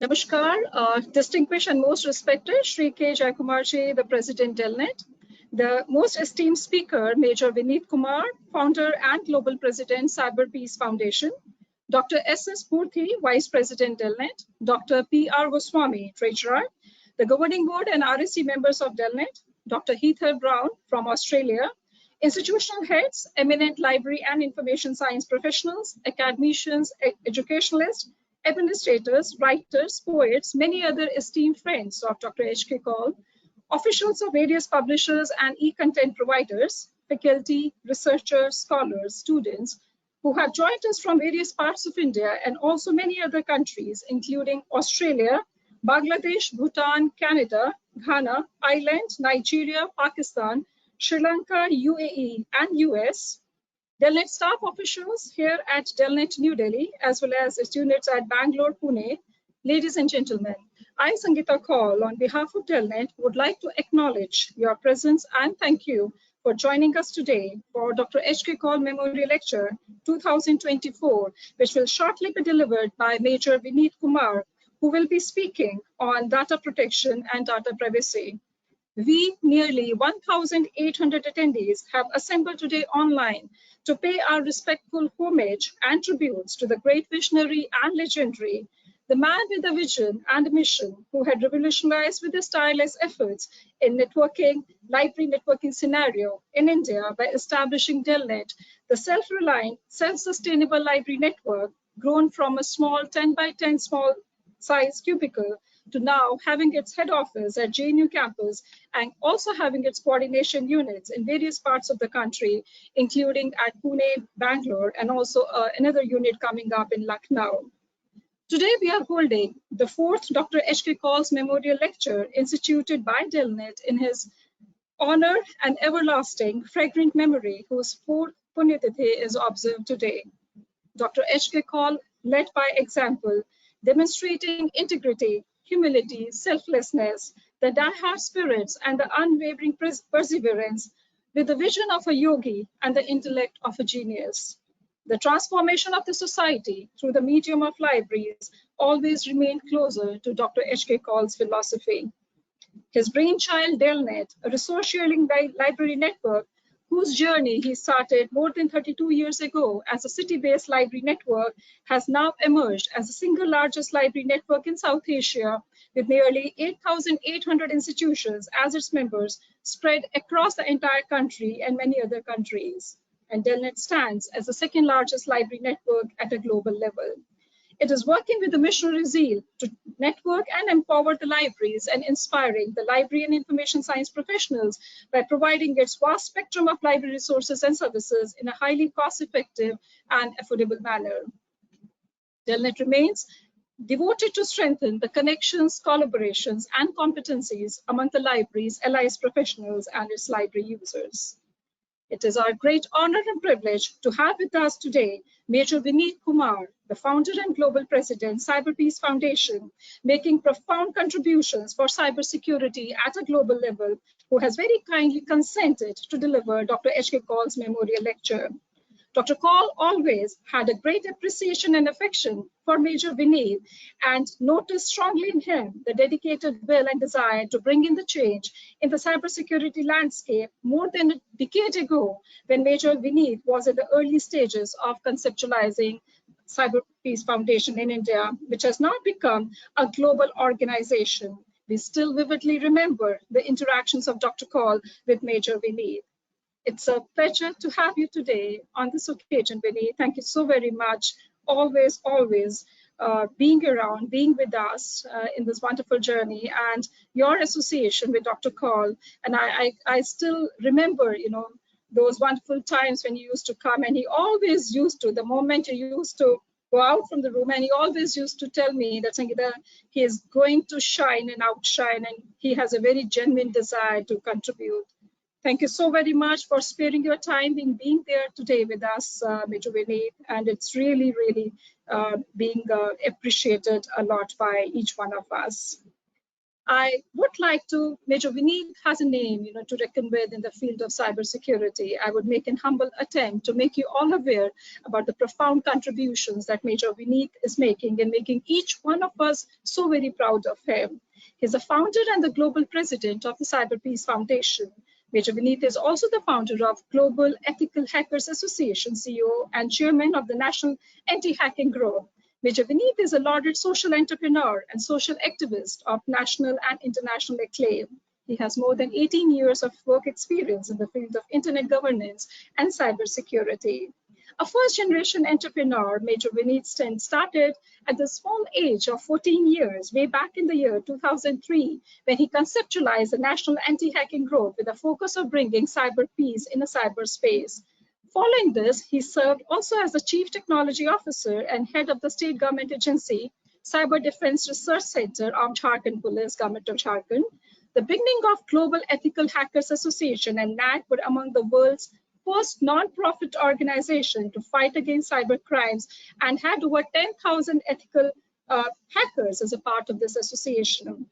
Namaskar, distinguished and most respected Shri K. Jayakumarji, the President Delnet, the most esteemed speaker, Major Vineet Kumar, founder and global president, Cyber Peace Foundation, Dr. S.S. Purthy, Vice President Delnet, Dr. P.R. Goswami, Treasurer, the governing board and RSC members of Delnet, Dr. Heather Brown from Australia, institutional heads, eminent library and information science professionals, academicians, educationalists, administrators, writers, poets, many other esteemed friends of Dr. H.K. Kaul, officials of various publishers and e-content providers, faculty, researchers, scholars, students, who have joined us from various parts of India and also many other countries, including Australia, Bangladesh, Bhutan, Canada, Ghana, Ireland, Nigeria, Pakistan, Sri Lanka, UAE, and US, Delnet staff officials here at Delnet New Delhi, as well as its units at Bangalore, Pune. Ladies and gentlemen, I, Sangeeta Kaul, on behalf of Delnet, would like to acknowledge your presence and thank you for joining us today for Dr. H.K. Kaul Memorial Lecture 2024, which will shortly be delivered by Major Vineet Kumar, who will be speaking on data protection and data privacy. We, nearly 1,800 attendees, have assembled today online to pay our respectful homage and tributes to the great visionary and legendary, the man with a vision and a mission who had revolutionized with his tireless efforts in networking, library networking scenario in India by establishing Delnet, the self-reliant, self-sustainable library network grown from a small 10 by 10 small size cubicle to now having its head office at JNU campus and also having its coordination units in various parts of the country, including at Pune, Bangalore, and also another unit coming up in Lucknow. Today, we are holding the fourth Dr. H.K. Kaul's Memorial Lecture instituted by Delnet in his honor and everlasting fragrant memory, whose fourth Punyatithi is observed today. Dr. H.K. Kaul led by example, demonstrating integrity, humility, selflessness, the die-hard spirits, and the unwavering perseverance with the vision of a yogi and the intellect of a genius. The transformation of the society through the medium of libraries always remained closer to Dr. H.K. Kaul's philosophy. His brainchild, Delnet, a resource-sharing library network, whose journey he started more than 32 years ago as a city-based library network, has now emerged as the single largest library network in South Asia, with nearly 8,800 institutions as its members spread across the entire country and many other countries. And Delnet stands as the second largest library network at a global level. It is working with a missionary zeal to network and empower the libraries and inspiring the library and information science professionals by providing its vast spectrum of library resources and services in a highly cost-effective and affordable manner. Delnet remains devoted to strengthen the connections, collaborations, and competencies among the libraries, allies, professionals, and its library users. It is our great honor and privilege to have with us today Major Vineet Kumar, the founder and global president, Cyber Peace Foundation, making profound contributions for cybersecurity at a global level, who has very kindly consented to deliver Dr. H.K. Kaul's Memorial Lecture. Dr. Kaul always had a great appreciation and affection for Major Vineet and noticed strongly in him the dedicated will and desire to bring in the change in the cybersecurity landscape more than a decade ago when Major Vineet was in the early stages of conceptualizing Cyber Peace Foundation in India, which has now become a global organization. We still vividly remember the interactions of Dr. Kaul with Major Vineet. It's a pleasure to have you today on this occasion, Vineet. Thank you so very much. Always being around, being with us in this wonderful journey, and your association with Dr. Kaul. And I still remember, those wonderful times when you used to come, and he always used to, the moment you used to go out from the room, and he always used to tell me that Sangeeta, he is going to shine and outshine, and he has a very genuine desire to contribute. Thank you so very much for sparing your time in being there today with us, Major Vineet, and it's really being appreciated a lot by each one of us. I would like to, Major Vineet has a name, to reckon with in the field of cybersecurity. I would make an humble attempt to make you all aware about the profound contributions that Major Vineet is making in making each one of us so very proud of him. He's the founder and the global president of the Cyber Peace Foundation. Major Vineet is also the founder of Global Ethical Hackers Association, CEO, and chairman of the National Anti-Hacking Group. Major Vineet is a lauded social entrepreneur and social activist of national and international acclaim. He has more than 18 years of work experience in the field of internet governance and cybersecurity. A first-generation entrepreneur, Major Vineet started at the small age of 14 years, way back in the year 2003, when he conceptualized the National Anti-Hacking Group with a focus of bringing cyber peace in a cyberspace. Following this, he served also as the Chief Technology Officer and head of the state government agency, Cyber Defense Research Center of Jharkhand Police, Government of Jharkhand. The beginning of Global Ethical Hackers Association and NAC were among the world's first non-profit organization to fight against cyber crimes and had over 10,000 ethical hackers as a part of this association.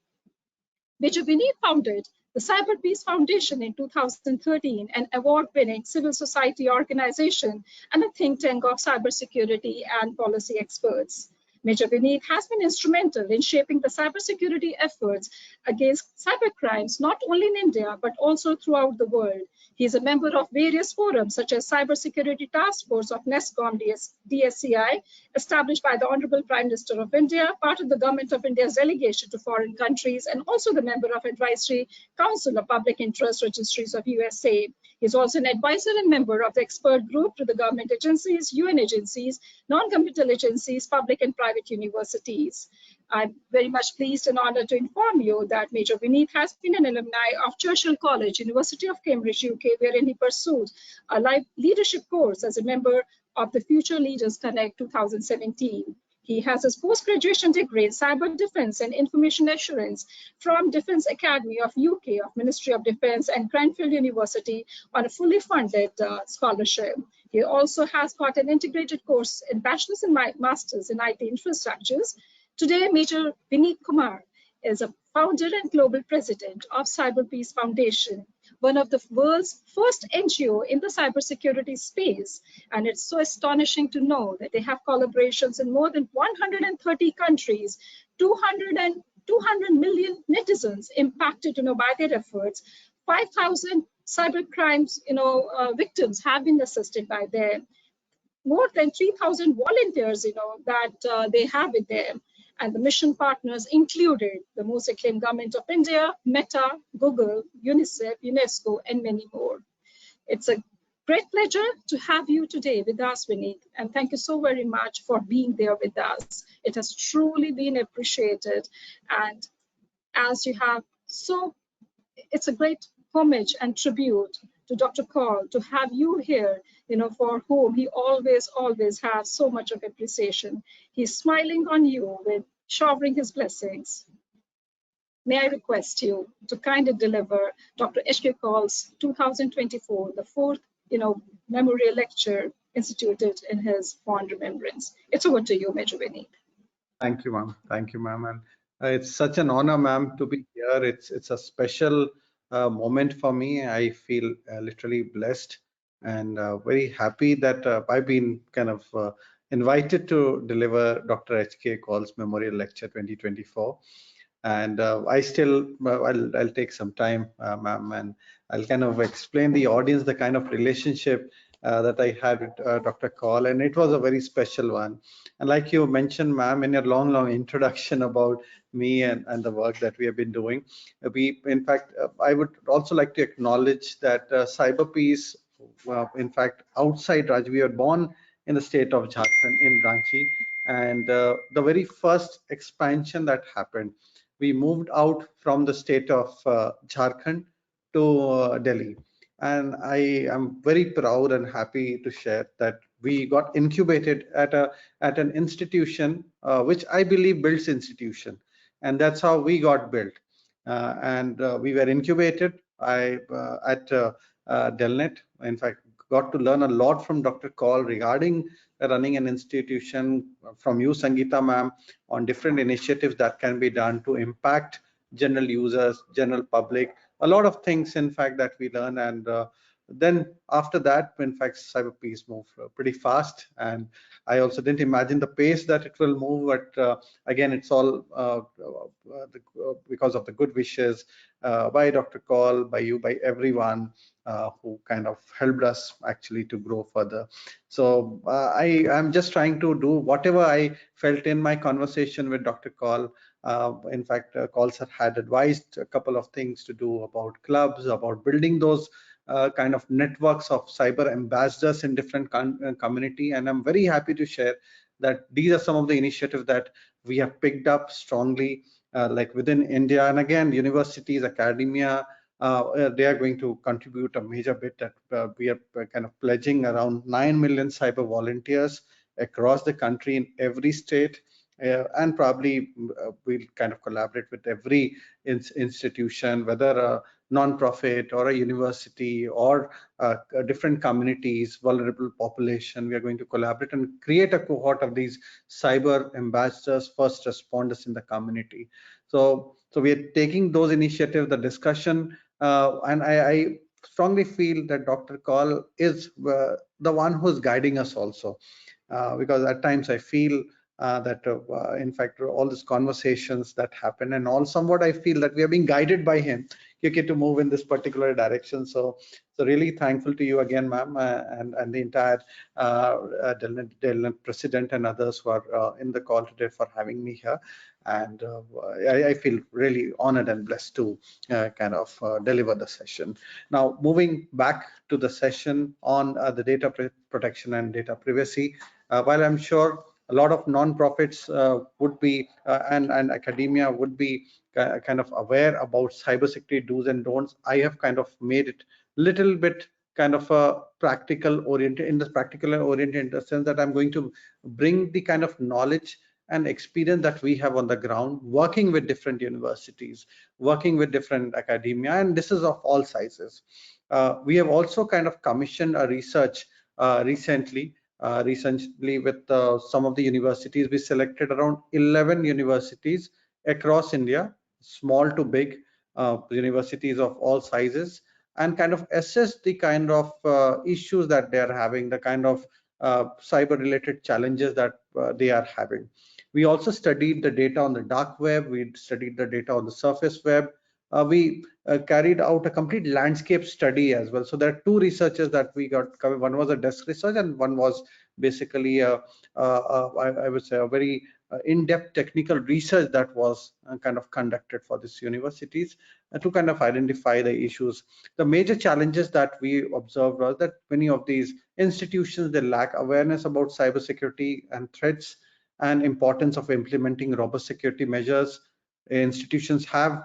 Major Vineet founded the Cyber Peace Foundation in 2013, an award-winning civil society organization and a think tank of cybersecurity and policy experts. Major Vineet has been instrumental in shaping the cybersecurity efforts against cybercrimes, not only in India, but also throughout the world. He is a member of various forums such as Cybersecurity Task Force of NESCOM DSCI, established by the Honorable Prime Minister of India, part of the Government of India's delegation to foreign countries, and also the member of Advisory Council of Public Interest Registries of USA. He is also an advisor and member of the expert group to the government agencies, UN agencies, non-governmental agencies, public and private universities. I'm very much pleased and honored to inform you that Major Vineet has been an alumni of Churchill College, University of Cambridge, UK, wherein he pursued a life leadership course as a member of the Future Leaders Connect 2017. He has his post-graduation degree in cyber defense and information assurance from Defense Academy of UK, of Ministry of Defense, and Cranfield University on a fully funded scholarship. He also has got an integrated course in bachelor's and master's in IT infrastructures. Today, Major Vineet Kumar is a founder and global president of Cyber Peace Foundation, one of the world's first NGO in the cybersecurity space. And it's so astonishing to know that they have collaborations in more than 130 countries, 200 million netizens impacted by their efforts. 5,000 cyber crimes victims have been assisted by them. More than 3,000 volunteers that they have with them. And the mission partners included the most acclaimed Government of India, Meta, Google, UNICEF, UNESCO, and many more. It's a great pleasure to have you today with us, Vineet, and thank you so very much for being there with us. It has truly been appreciated, and as you have it's a great homage and tribute to Dr. Kaul to have you here, for whom he always has so much of appreciation. He's smiling on you with showering his blessings. May I request you to kindly deliver Dr. H.K. Kaul's 2024, the fourth, memorial lecture instituted in his fond remembrance. It's over to you, Major Vineet. Thank you, ma'am. Thank you, ma'am. And it's such an honor, ma'am, to be here. It's a special moment for me. I feel literally blessed and very happy that I've been kind of invited to deliver Dr. H.K. Kaul's Memorial Lecture 2024. And I'll take some time, ma'am, and I'll kind of explain the audience the kind of relationship that I had with Dr. Kaul, and it was a very special one. And like you mentioned, ma'am, in your long introduction about me and the work that we have been doing, in fact, I would also like to acknowledge that cyber peace, in fact, outside Raj, we were born in the state of Jharkhand in Ranchi, and the very first expansion that happened, we moved out from the state of Jharkhand to Delhi. And I am very proud and happy to share that we got incubated at an institution which I believe builds institution, and that's how we got built. And we were incubated at Delnet. In fact, got to learn a lot from Dr. Kaul regarding running an institution, from you, Sangeeta ma'am, on different initiatives that can be done to impact general users, general public, a lot of things, in fact, that we learn. And then after that, in fact, cyber peace moved pretty fast. And I also didn't imagine the pace that it will move, but again, it's all because of the good wishes by Dr. Kaul, by you, by everyone who kind of helped us actually to grow further. So I'm just trying to do whatever I felt in my conversation with Dr. Kaul. In fact, Kaul sir had advised a couple of things to do about clubs, about building those kind of networks of cyber ambassadors in different community. And I'm very happy to share that these are some of the initiatives that we have picked up strongly, like within India. And again, universities, academia, they are going to contribute a major bit. That we are kind of pledging around 9 million cyber volunteers across the country in every state. And probably we'll kind of collaborate with every institution, whether a non-profit or a university or different communities, vulnerable population. We are going to collaborate and create a cohort of these cyber ambassadors, first responders in the community. So we are taking those initiatives, the discussion, and I strongly feel that Dr. Kaul is the one who's guiding us also, because at times I feel that in fact all these conversations that happen and all, somewhat I feel that we are being guided by him, okay, to move in this particular direction. So really thankful to you again, ma'am, and the entire Delnet president and others who are in the call today for having me here. And I feel really honored and blessed to kind of deliver the session. Now, moving back to the session on the data protection and data privacy, while I'm sure a lot of non-profits would be and academia would be kind of aware about cybersecurity do's and don'ts, I have kind of made it little bit kind of a practical oriented, in the practical oriented, in the sense that I'm going to bring the kind of knowledge and experience that we have on the ground, working with different universities, working with different academia, and this is of all sizes. We have also kind of commissioned a research recently with some of the universities. We selected around 11 universities across India, small to big, universities of all sizes, and kind of assess the kind of issues that they are having, the kind of cyber related challenges that they are having. We also studied the data on the dark web. We studied the data on the surface web. We carried out a complete landscape study as well. So there are two researchers that we got covered. One was a desk research, and one was basically I would say a very in-depth technical research that was kind of conducted for these universities to kind of identify the issues. The major challenges that we observed was that many of these institutions, they lack awareness about cybersecurity and threats and importance of implementing robust security measures. Institutions have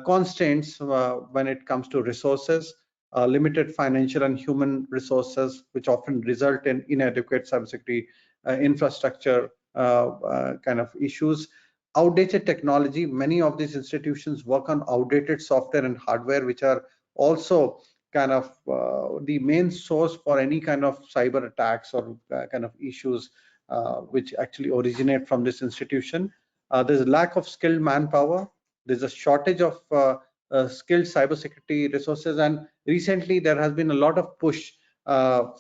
constraints when it comes to resources, limited financial and human resources, which often result in inadequate cybersecurity infrastructure kind of issues. Outdated technology. Many of these institutions work on outdated software and hardware, which are also kind of the main source for any kind of cyber attacks or kind of issues which actually originate from this institution. There's a lack of skilled manpower. There's a shortage of skilled cybersecurity resources, and recently there has been a lot of push by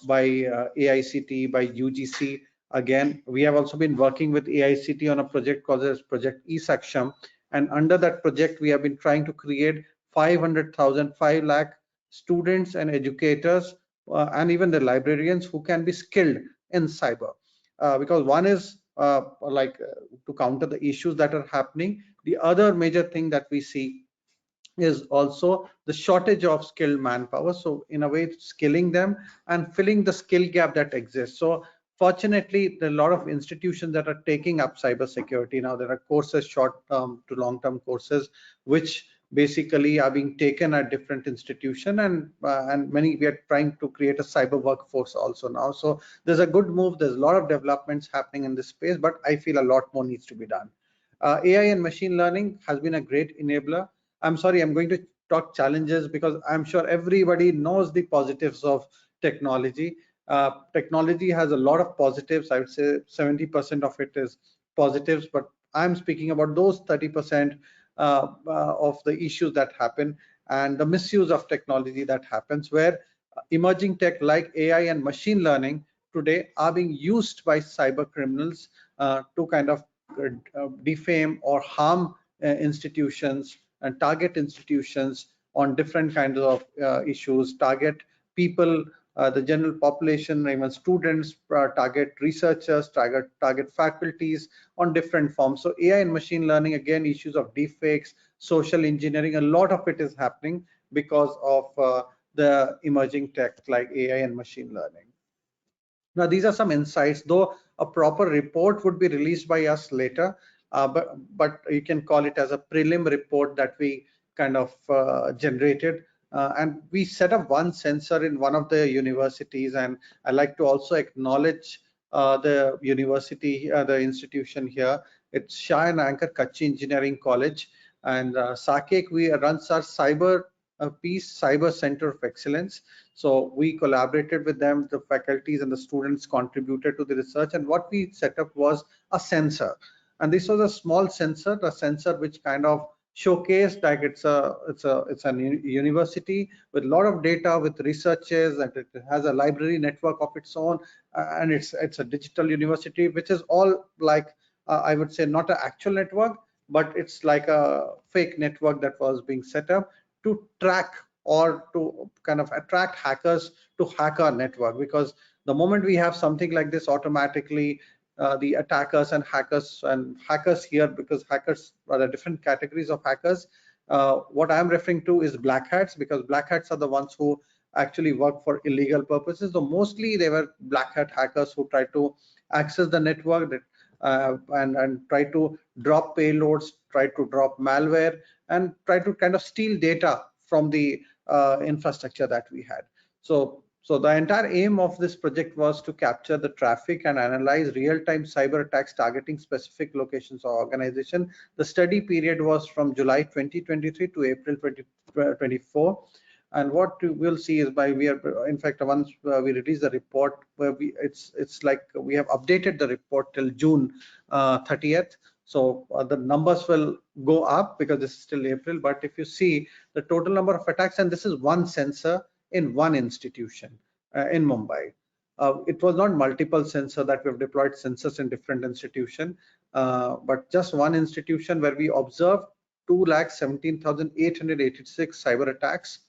AICT, by UGC. Again, we have also been working with AICT on a project called as Project eSaksham, and under that project we have been trying to create 500,000, 5 lakh students and educators and even the librarians who can be skilled in cyber. Because one is to counter the issues that are happening. The other major thing that we see is also the shortage of skilled manpower. So in a way, skilling them and filling the skill gap that exists. So fortunately, there are a lot of institutions that are taking up cybersecurity now. There are courses, short-term to long-term courses, which basically are being taken at different institutions, and many, we are trying to create a cyber workforce also now. So there's a good move. There's a lot of developments happening in this space, but I feel a lot more needs to be done. AI and machine learning has been a great enabler. I'm sorry, I'm going to talk challenges because I'm sure everybody knows the positives of technology. Technology has a lot of positives. I would say 70% of it is positives, but I'm speaking about those 30% of the issues that happen and the misuse of technology that happens, where emerging tech like AI and machine learning today are being used by cyber criminals to kind of defame or harm institutions and target institutions on different kinds of issues, target people, the general population, even students, target researchers, target faculties on different forms. So AI and machine learning, again, issues of deepfakes, social engineering, a lot of it is happening because of the emerging tech like AI and machine learning. Now, these are some insights, though a proper report would be released by us later, but you can call it as a prelim report that we kind of generated. And we set up one sensor in one of the universities, and I like to also acknowledge the university, the institution here. It's Shah and Anchor Kachi Engineering College, and Sakek we runs our cyber Peace Cyber Center of Excellence. So we collaborated with them, the faculties and the students contributed to the research, and what we set up was a sensor. And this was a small sensor, a sensor which kind of showcased like it's a university with a lot of data, with researchers, and it has a library network of its own, and it's a digital university, which is all like I would say not an actual network, but it's like a fake network that was being set up to track or to kind of attract hackers to hack our network. Because the moment we have something like this, automatically the attackers and hackers here, because hackers are the different categories of hackers. What I'm referring to is black hats, because black hats are the ones who actually work for illegal purposes. So mostly they were black hat hackers who try to access the network that, and try to drop payloads, try to drop malware, and try to kind of steal data from the infrastructure that we had. So the entire aim of this project was to capture the traffic and analyze real-time cyber attacks targeting specific locations or organization. The study period was from July 2023 to April 2024. And what we will see is in fact, once we release the report, where it's like we have updated the report till June 30th. So the numbers will go up because this is still April. But if you see the total number of attacks, and this is one sensor in one institution in Mumbai. It was not multiple sensor that we've deployed sensors in different institution, but just one institution where we observed 2,17,886 cyber attacks.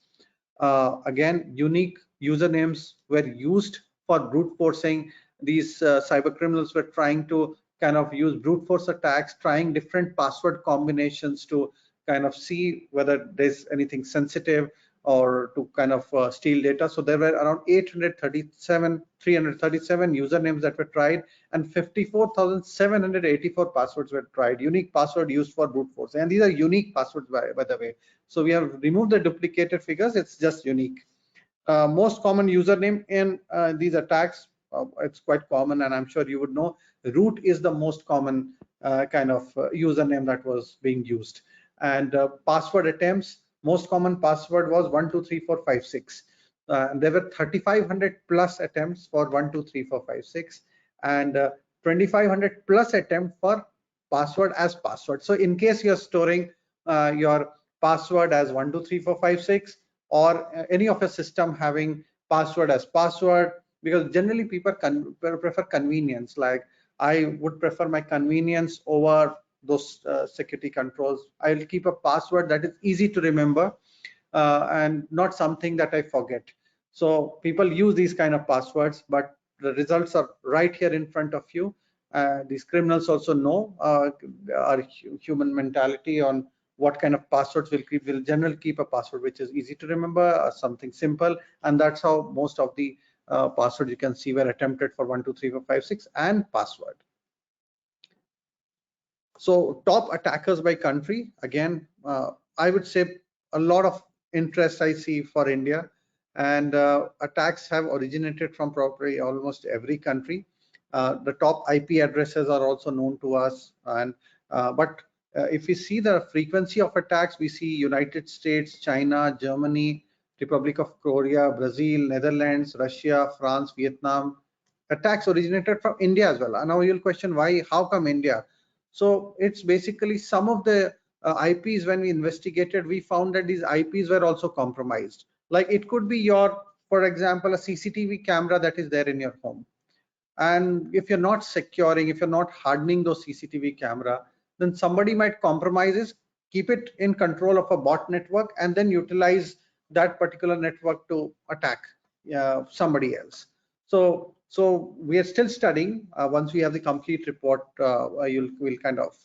Again, unique usernames were used for brute forcing. These cyber criminals were trying to kind of use brute force attacks, trying different password combinations to kind of see whether there's anything sensitive or to kind of steal data. So there were around 337 usernames that were tried, and 54,784 passwords were tried, unique password used for brute force. And these are unique passwords, by the way. So we have removed the duplicated figures, it's just unique. Most common username in these attacks, it's quite common, and I'm sure you would know, root is the most common kind of username that was being used. And password attempts, most common password was 123456. And there were 3,500 plus attempts for 123456, and 2,500 plus attempt for password as password. So in case you're storing your password as 123456, or any of a system having password as password, because generally people prefer convenience. Like I would prefer my convenience over those security controls. I'll keep a password that is easy to remember and not something that I forget. So people use these kind of passwords, but the results are right here in front of you. These criminals also know our human mentality on what kind of passwords will generally keep a password which is easy to remember, something simple, and that's how most of the passwords you can see were attempted for 123456 and password. So top attackers by country, again, I would say a lot of interest I see for India, and attacks have originated from probably almost every country. The top IP addresses are also known to us, and but if we see the frequency of attacks, we see United States, China, Germany, Republic of Korea, Brazil, Netherlands, Russia, France, Vietnam. Attacks originated from India as well. And now you'll question why, how come India? So it's basically some of the IPs, when we investigated, we found that these IPs were also compromised. Like it could be your, for example, a CCTV camera that is there in your home. And if you're not securing, if you're not hardening those CCTV camera, then somebody might compromise it, keep it in control of a bot network, and then utilize that particular network to attack somebody else. So we are still studying. Once we have the complete report, we'll kind of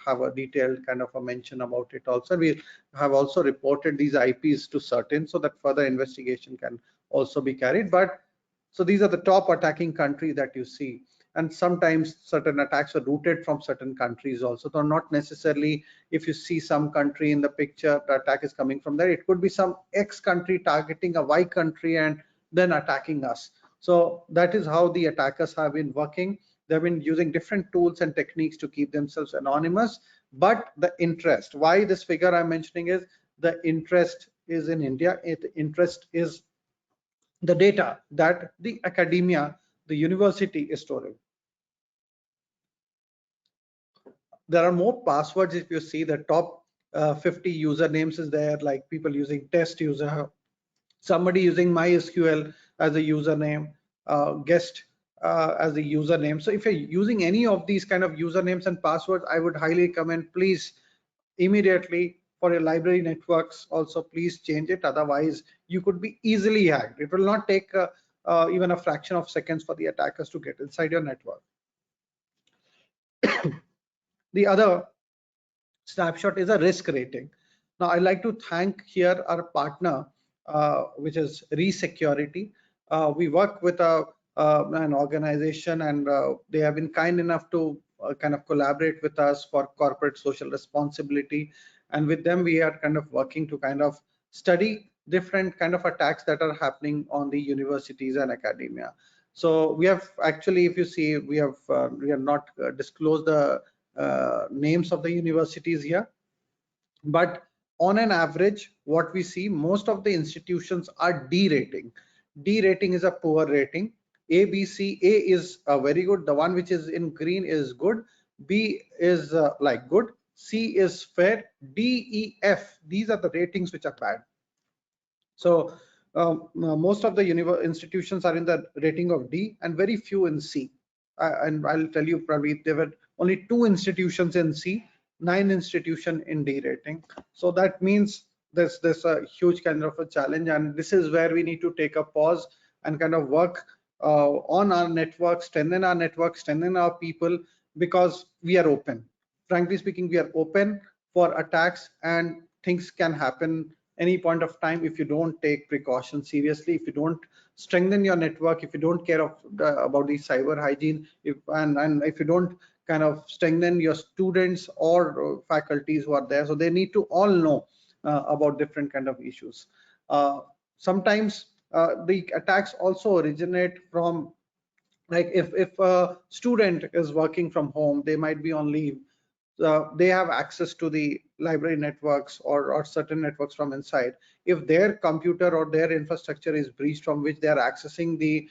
have a detailed kind of a mention about it also. We have also reported these IPs to certain, so that further investigation can also be carried. But so these are the top attacking countries that you see. And sometimes certain attacks are rooted from certain countries also. So not necessarily if you see some country in the picture, the attack is coming from there. It could be some X country targeting a Y country and then attacking us. So that is how the attackers have been working. They've been using different tools and techniques to keep themselves anonymous. But the interest, why this figure I'm mentioning is the interest is in India. The interest is the data that the academia, the university is storing. There are more passwords. If you see the top 50 usernames is there, like people using test user, somebody using MySQL as a username, guest as a username. So if you're using any of these kind of usernames and passwords, I would highly recommend, please immediately for your library networks also, please change it. Otherwise you could be easily hacked. It will not take even a fraction of seconds for the attackers to get inside your network. The other snapshot is a risk rating. Now I'd like to thank here our partner, which is Resecurity. We work with an organization, and they have been kind enough to kind of collaborate with us for corporate social responsibility. And with them, we are kind of working to kind of study different kind of attacks that are happening on the universities and academia. So we have actually, if you see, we have not disclosed the names of the universities here, but on an average, what we see, most of the institutions are D rating. D rating is a poor rating. A, B, C. A is very good. The one which is in green is good. B is like good. C is fair. D, E, F. These are the ratings which are bad. So most of the institutions are in the rating of D and very few in C. And I'll tell you, probably there were only 2 institutions in C, 9 institutions in D rating. So that means there's a huge kind of a challenge, and this is where we need to take a pause and kind of work on our network, strengthen our people, because we are open. Frankly speaking, we are open for attacks, and things can happen any point of time if you don't take precautions seriously, if you don't strengthen your network, if you don't care about the cyber hygiene, and if you don't kind of strengthen your students or faculties who are there. So they need to all know about different kind of issues. Sometimes the attacks also originate from, like if a student is working from home, they might be on leave, they have access to the library networks or certain networks from inside. If their computer or their infrastructure is breached, from which they are accessing the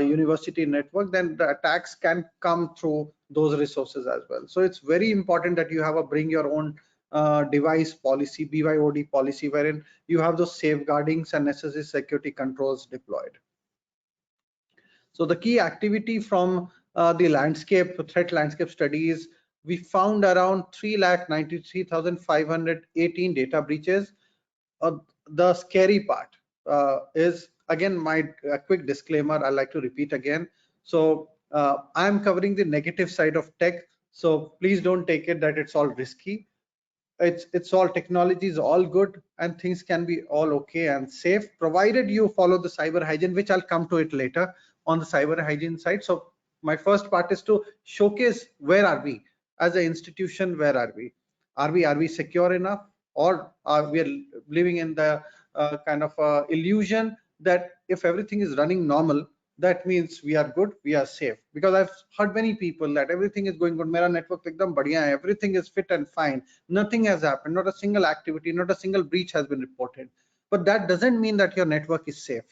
university network, then the attacks can come through those resources as well. So it's very important that you have a bring your own device policy, BYOD policy, wherein you have those safeguardings and necessary security controls deployed. So the key activity from the threat landscape studies, we found around 3,93,518 data breaches. The scary part is, again, my quick disclaimer, I like to repeat again. So I'm covering the negative side of tech. So please don't take it that it's all risky. It's all, technology is all good, and things can be all okay and safe, provided you follow the cyber hygiene, which I'll come to it later on the cyber hygiene side. So my first part is to showcase where are we as an institution, where are we? Are we secure enough, or are we living in the kind of illusion that if everything is running normal, that means we are good, we are safe? Because I've heard many people that everything is going good, mera network ekdam badhiya hai, everything is fit and fine, nothing has happened, not a single activity, not a single breach has been reported. But that doesn't mean that your network is safe.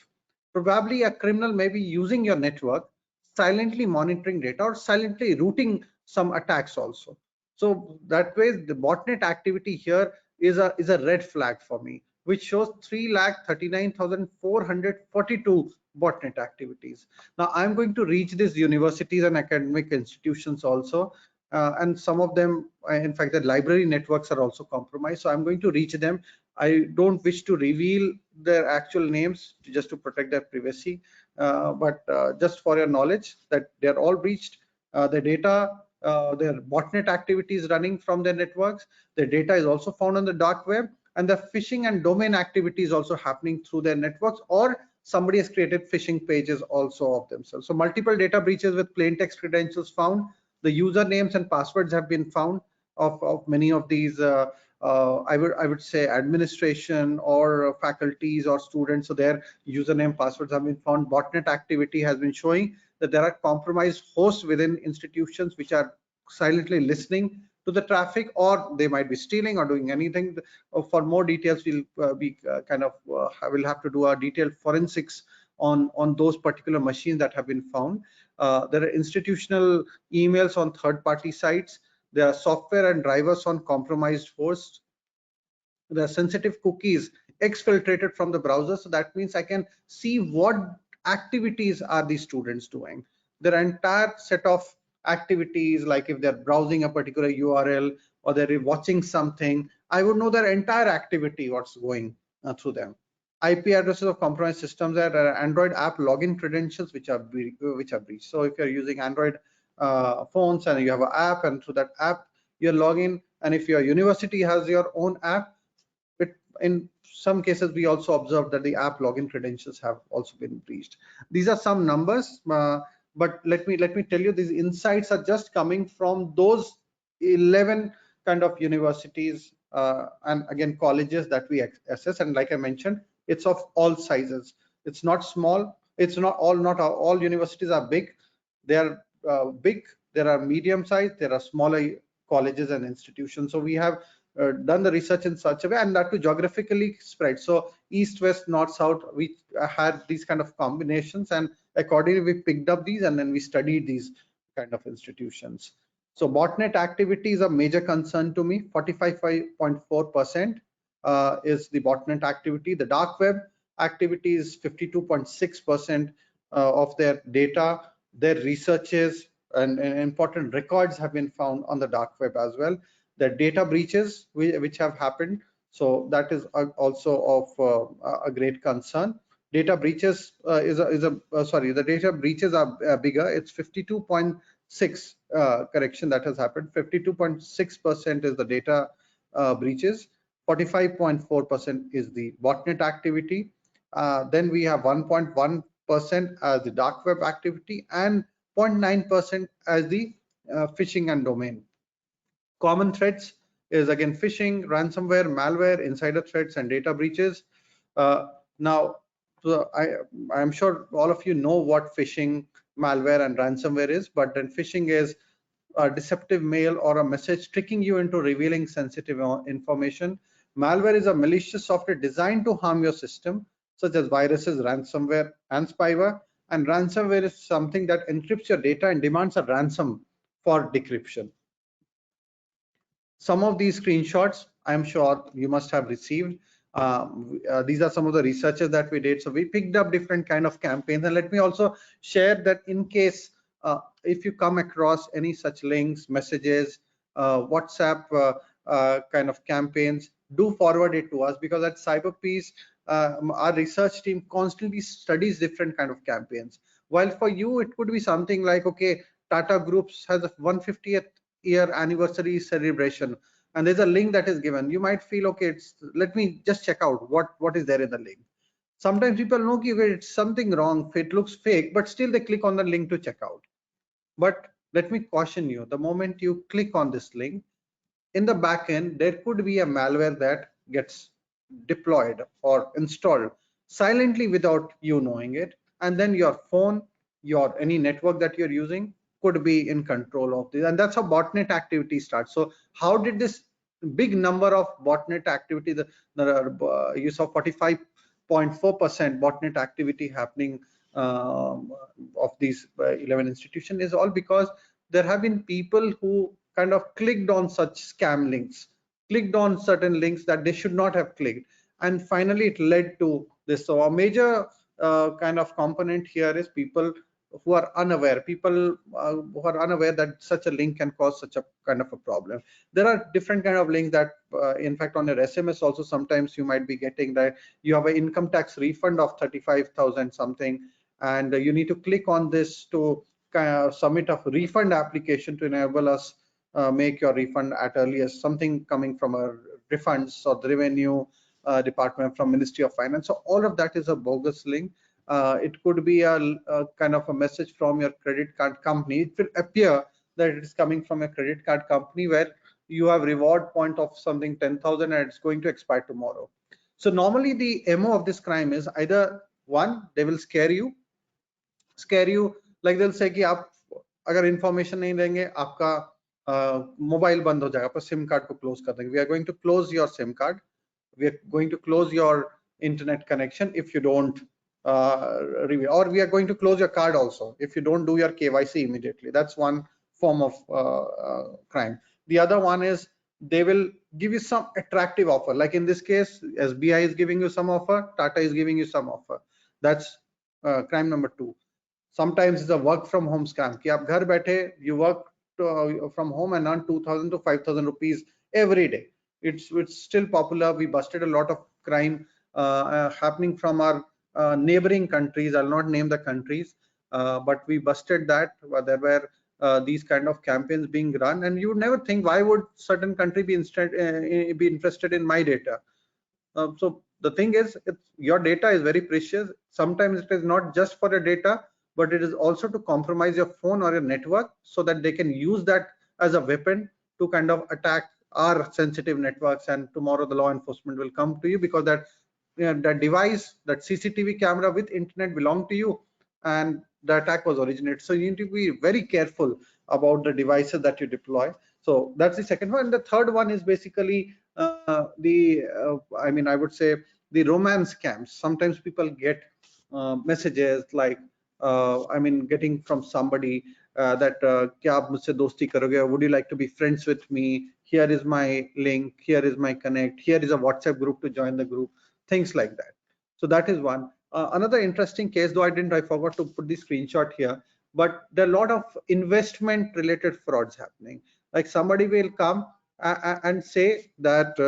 Probably a criminal may be using your network, silently monitoring data or silently routing some attacks also. So that way the botnet activity here is a red flag for me, which shows 3,39,442 botnet activities. Now I'm going to reach these universities and academic institutions also, and some of them, in fact, the library networks are also compromised. So I'm going to reach them. I don't wish to reveal their actual names just to protect their privacy, but just for your knowledge that they're all breached. The data, their botnet activities running from their networks. Their data is also found on the dark web, and the phishing and domain activity is also happening through their networks, or somebody has created phishing pages also of themselves. So multiple data breaches with plain text credentials found. The usernames and passwords have been found of many of these I would say administration or faculties or students. So their username passwords have been found. Botnet activity has been showing that there are compromised hosts within institutions which are silently listening to the traffic, or they might be stealing or doing anything. For more details, we'll have to do a detailed forensics on those particular machines that have been found. There are institutional emails on third-party sites. There are software and drivers on compromised hosts. There are sensitive cookies exfiltrated from the browser. So that means I can see what activities are these students doing. Their entire set of activities, like if they're browsing a particular URL or they're watching something, I would know their entire activity, what's going through them. IP addresses of compromised systems are Android app login credentials which are breached. So if you're using Android phones and you have an app, and through that app you're logging, and if your university has your own app, in some cases we also observed that the app login credentials have also been breached. These are some numbers, but let me tell you, these insights are just coming from those 11 kind of universities and again colleges that we assess. And like I mentioned, it's of all sizes. It's not small. It's not all universities are big. They are big. There are medium sized. There are smaller colleges and institutions. So we have done the research in such a way, and that to geographically spread. So east, west, north, south, we had these kind of combinations, and accordingly we picked up these, and then we studied these kind of institutions. So botnet activity is a major concern to me. 45.4% is the botnet activity. The dark web activity is 52.6% of their data. Their researches and important records have been found on the dark web as well. The data breaches which have happened, so that is also of a great concern. Data breaches the data breaches are bigger. It's 52.6 correction that has happened. 52.6% is the data breaches. 45.4% is the botnet activity. Then we have 1.1% as the dark web activity, and 0.9% as the phishing and domain. Common threats is again phishing, ransomware, malware, insider threats, and data breaches. Now, so I'm sure all of you know what phishing, malware, and ransomware is, but then phishing is a deceptive mail or a message tricking you into revealing sensitive information. Malware is a malicious software designed to harm your system, such as viruses, ransomware, and spyware. And ransomware is something that encrypts your data and demands a ransom for decryption. Some of these screenshots I'm sure you must have received. These are some of the researches that we did. So we picked up different kind of campaigns, and let me also share that in case if you come across any such links, messages, WhatsApp kind of campaigns, do forward it to us, because at CyberPeace our research team constantly studies different kind of campaigns. While for you it could be something like, okay, Tata Groups has a 150th year anniversary celebration, and there's a link that is given. You might feel, okay, let me just check out what is there in the link. Sometimes people know it's something wrong, it looks fake, but still they click on the link to check out. But let me caution you, the moment you click on this link, in the back end there could be a malware that gets deployed or installed silently without you knowing it, and then your phone, your any network that you're using could be in control of this, and that's how botnet activity starts. So how did this big number of botnet activity, you saw 45.4% botnet activity happening of these 11 institutions, is all because there have been people who kind of clicked on such scam links, clicked on certain links that they should not have clicked, and finally it led to this. So a major kind of component here is people who are unaware, people who are unaware that such a link can cause such a kind of a problem. There are different kind of links that in fact on your SMS also sometimes you might be getting that you have an income tax refund of 35,000 something, and you need to click on this to kind of submit a refund application to enable us make your refund at earliest, something coming from a refunds or the revenue department from Ministry of Finance. So all of that is a bogus link. It could be a kind of a message from your credit card company. It will appear that it is coming from a credit card company where you have reward point of something 10,000 and it's going to expire tomorrow. So normally the MO of this crime is either one, they will scare you like they'll say कि आप अगर information नहीं देंगे आपका mobile बंद हो जाएगा, आपका सिम कार्ड को क्लोज कर देंगे, we are going to close your SIM card, we are going to close your internet connection if you don't review, or we are going to close your card also if you don't do your KYC immediately. That's one form of crime. The other one is they will give you some attractive offer, like in this case SBI is giving you some offer, Tata is giving you some offer. That's crime number 2. Sometimes it's a work from home scam कि आप घर बैठे you work from home and earn 2,000 to 5,000 rupees every day. It's still popular. We busted a lot of crime happening from our neighboring countries. I'll not name the countries, but we busted that. There were these kind of campaigns being run, and you would never think why would certain country be interested in my data. So the thing is, your data is very precious. Sometimes it is not just for your data, but it is also to compromise your phone or your network so that they can use that as a weapon to kind of attack our sensitive networks. And tomorrow the law enforcement will come to you because that that device, that CCTV camera with internet belonged to you, and the attack was originated. So you need to be very careful about the devices that you deploy. So that's the second one. And the third one is basically I mean, I would say the romance scams. Sometimes people get messages like I mean, getting from somebody that क्या आप मुझसे दोस्ती करोगे? Would you like to be friends with me? Here is my link. Here is my connect. Here is a WhatsApp group to join the group. Things like that. So that is one. Another interesting case, though I forgot to put the screenshot here, but there are a lot of investment related frauds happening. Like somebody will come and say that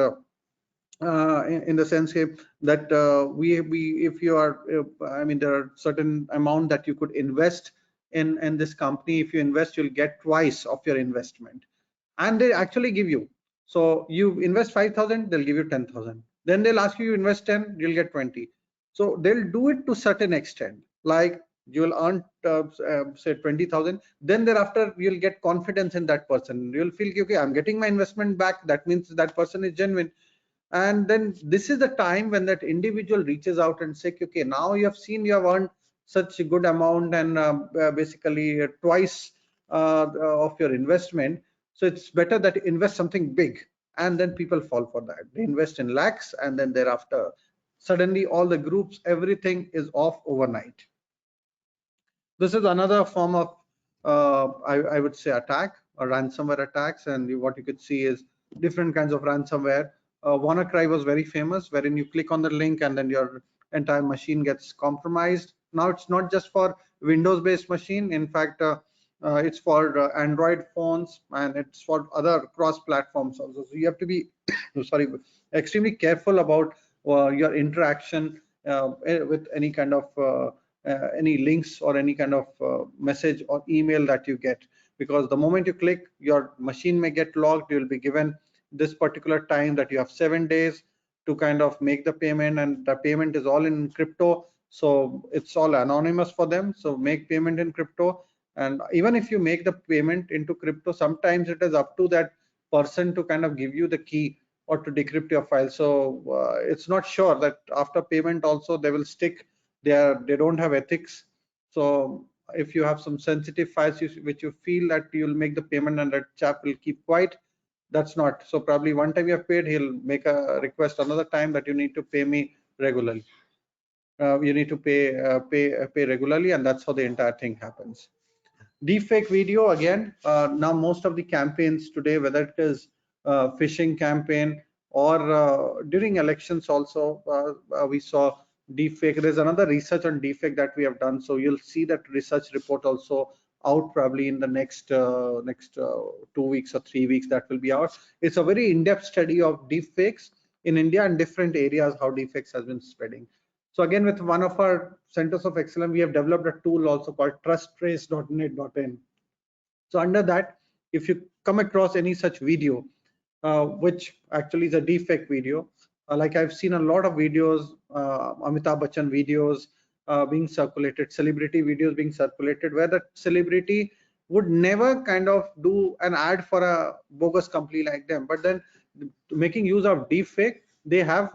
in the sense that we if you are I mean, there are certain amount that you could invest in this company. If you invest, you'll get twice of your investment, and they actually give you. So you invest 5,000, they'll give you 10,000. Then they'll ask you invest 10, you'll get 20. So they'll do it to certain extent, like you'll earn say 20,000. Then thereafter you'll get confidence in that person. You'll feel okay, I'm getting my investment back. That means that person is genuine. And then this is the time when that individual reaches out and say, okay, now you have seen you have earned such a good amount, and basically twice of your investment. So it's better that you invest something big. And then people fall for that. They invest in lakhs, and then thereafter suddenly all the groups, everything is off overnight. This is another form of I would say attack or ransomware attacks. And what you could see is different kinds of ransomware. WannaCry was very famous, wherein you click on the link and then your entire machine gets compromised. Now it's not just for Windows-based machine. In fact, it's for Android phones, and it's for other cross platforms also. So you have to be sorry, extremely careful about your interaction with any kind of any links or any kind of message or email that you get, because the moment you click, your machine may get logged. You'll be given this particular time that you have 7 days to kind of make the payment, and the payment is all in crypto, so it's all anonymous for them. So make payment in crypto. And even if you make the payment into crypto, sometimes it is up to that person to kind of give you the key or to decrypt your file. So it's not sure that after payment also they will stick. They don't have ethics. So if you have some sensitive files which you feel that you'll make the payment and that chap will keep quiet, that's not. So probably one time you have paid, he'll make a request another time that you need to pay me regularly. You need to pay regularly, and that's how the entire thing happens. Deepfake video again. Now most of the campaigns today, whether it is phishing campaign or during elections also, we saw deepfake. There's another research on deepfake that we have done. So you'll see that research report also out probably in the next 2 weeks or 3 weeks. That will be out. It's a very in-depth study of deepfakes in India and different areas, how deepfakes has been spreading. So again, with one of our centers of excellence, we have developed a tool also called trusttrace.net.in. So under that, if you come across any such video, which actually is a deepfake video, like I've seen a lot of videos, Amitabh Bachchan videos being circulated, celebrity videos being circulated, where the celebrity would never kind of do an ad for a bogus company like them, but then making use of deepfake, they have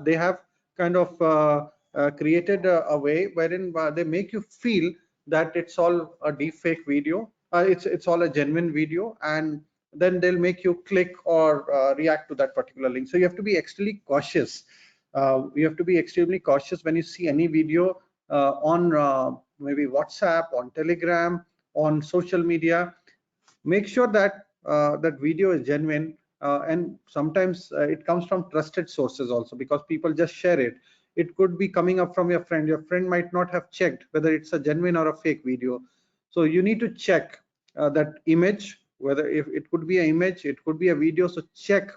kind of created a way wherein they make you feel that it's all a deepfake video, it's all a genuine video, and then they'll make you click or react to that particular link. So you have to be extremely cautious. You have to be extremely cautious when you see any video on maybe WhatsApp, on Telegram, on social media. Make sure that that video is genuine, and sometimes it comes from trusted sources also, because people just share it. It could be coming up from your friend might not have checked whether it's a genuine or a fake video. So you need to check that image, whether if it could be an image, it could be a video. So check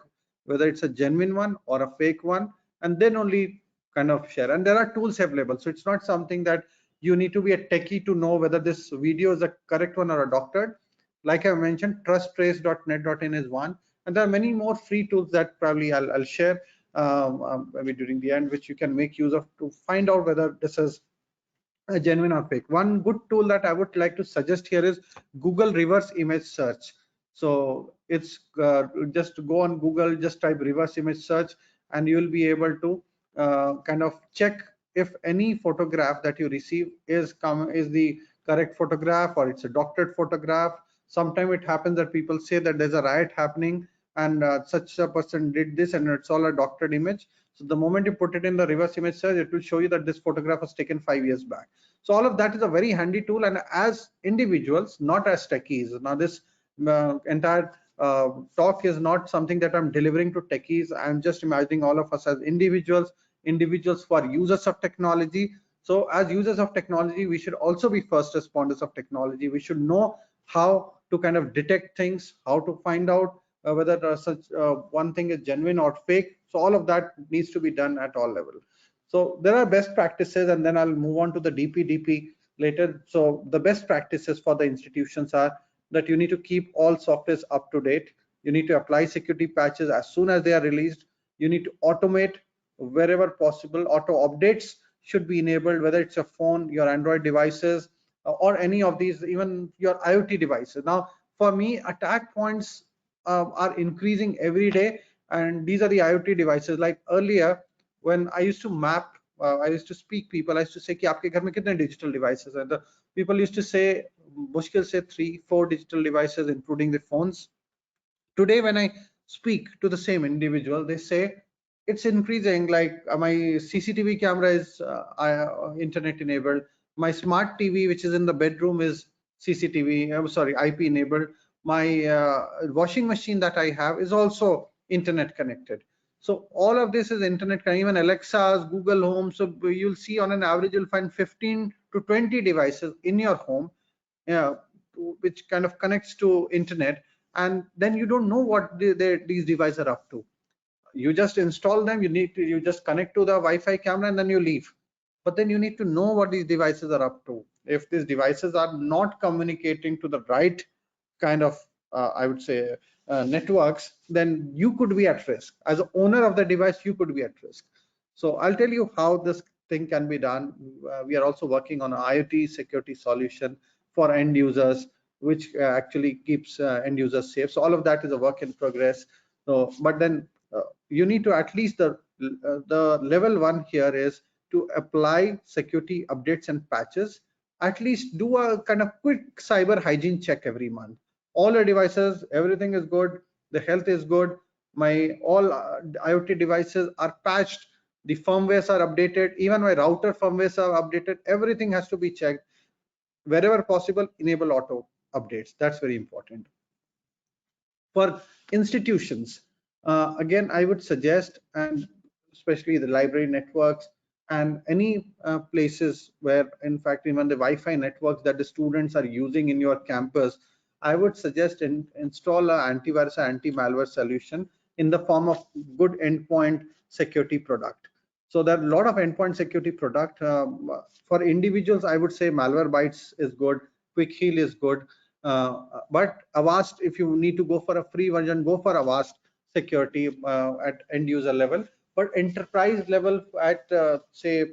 whether it's a genuine one or a fake one, and then only kind of share. And there are tools available, so it's not something that you need to be a techie to know whether this video is a correct one or a doctored. Like I mentioned, trusttrace.net.in is one, and there are many more free tools that probably I'll share maybe during the end, which you can make use of to find out whether this is a genuine or fake. One good tool that I would like to suggest here is Google reverse image search. So it's just go on Google, just type reverse image search, and you'll be able to kind of check if any photograph that you receive is the correct photograph or it's a doctored photograph. Sometimes it happens that people say that there's a riot happening and such a person did this, and it's all a doctored image. So the moment you put it in the reverse image search, it will show you that this photograph was taken 5 years back. So all of that is a very handy tool, and as individuals, not as techies. Now this entire talk is not something that I'm delivering to techies. I'm just imagining all of us as individuals who are users of technology. So as users of technology, we should also be first responders of technology. We should know how to kind of detect things, how to find out whether such one thing is genuine or fake. So all of that needs to be done at all levels. So there are best practices, and then I'll move on to the DPDP later. So the best practices for the institutions are that you need to keep all softwares up to date. You need to apply security patches as soon as they are released. You need to automate wherever possible. Auto updates should be enabled, whether it's your phone, your Android devices, or any of these, even your IoT devices. Now, for me, attack points are increasing every day, and these are the IoT devices. Like earlier, when I used to map, I used to speak people, I used to say कि आपके घर में कितने digital devices हैं? The people used to say मुश्किल से 3-4 digital devices, including the phones. Today, when I speak to the same individual, they say it's increasing. Like my CCTV camera is internet enabled. My smart TV, which is in the bedroom, is CCTV. I'm sorry, IP enabled. My washing machine that I have is also internet connected. So all of this is internet connected. Even Alexa's, Google Home. So you'll see on an average, you'll find 15 to 20 devices in your home, which kind of connects to internet, and then you don't know what these devices are up to. You just install them, you just connect to the Wi-Fi camera, and then you leave. But then you need to know what these devices are up to. If these devices are not communicating to the right kind of I would say networks, then you could be at risk. As an owner of the device, you could be at risk. So I'll tell you how this thing can be done. We are also working on an IoT security solution for end users, which actually keeps end users safe. So all of that is a work in progress. So, but then you need to at least the level one here is to apply security updates and patches. At least do a kind of quick cyber hygiene check every month. All your devices, everything is good, the health is good, my all IoT devices are patched, the firmwares are updated, even my router firmwares are updated. Everything has to be checked. Wherever possible, enable auto updates. That's very important. For institutions, again, I would suggest, and especially the library networks and any places where, in fact, even the Wi-Fi networks that the students are using in your campus, I would suggest install an antivirus, anti-malware solution in the form of good endpoint security product. So there are a lot of endpoint security product. For individuals, I would say Malwarebytes is good, Quick Heal is good, but Avast, if you need to go for a free version, go for Avast security at end user level. But enterprise level, at say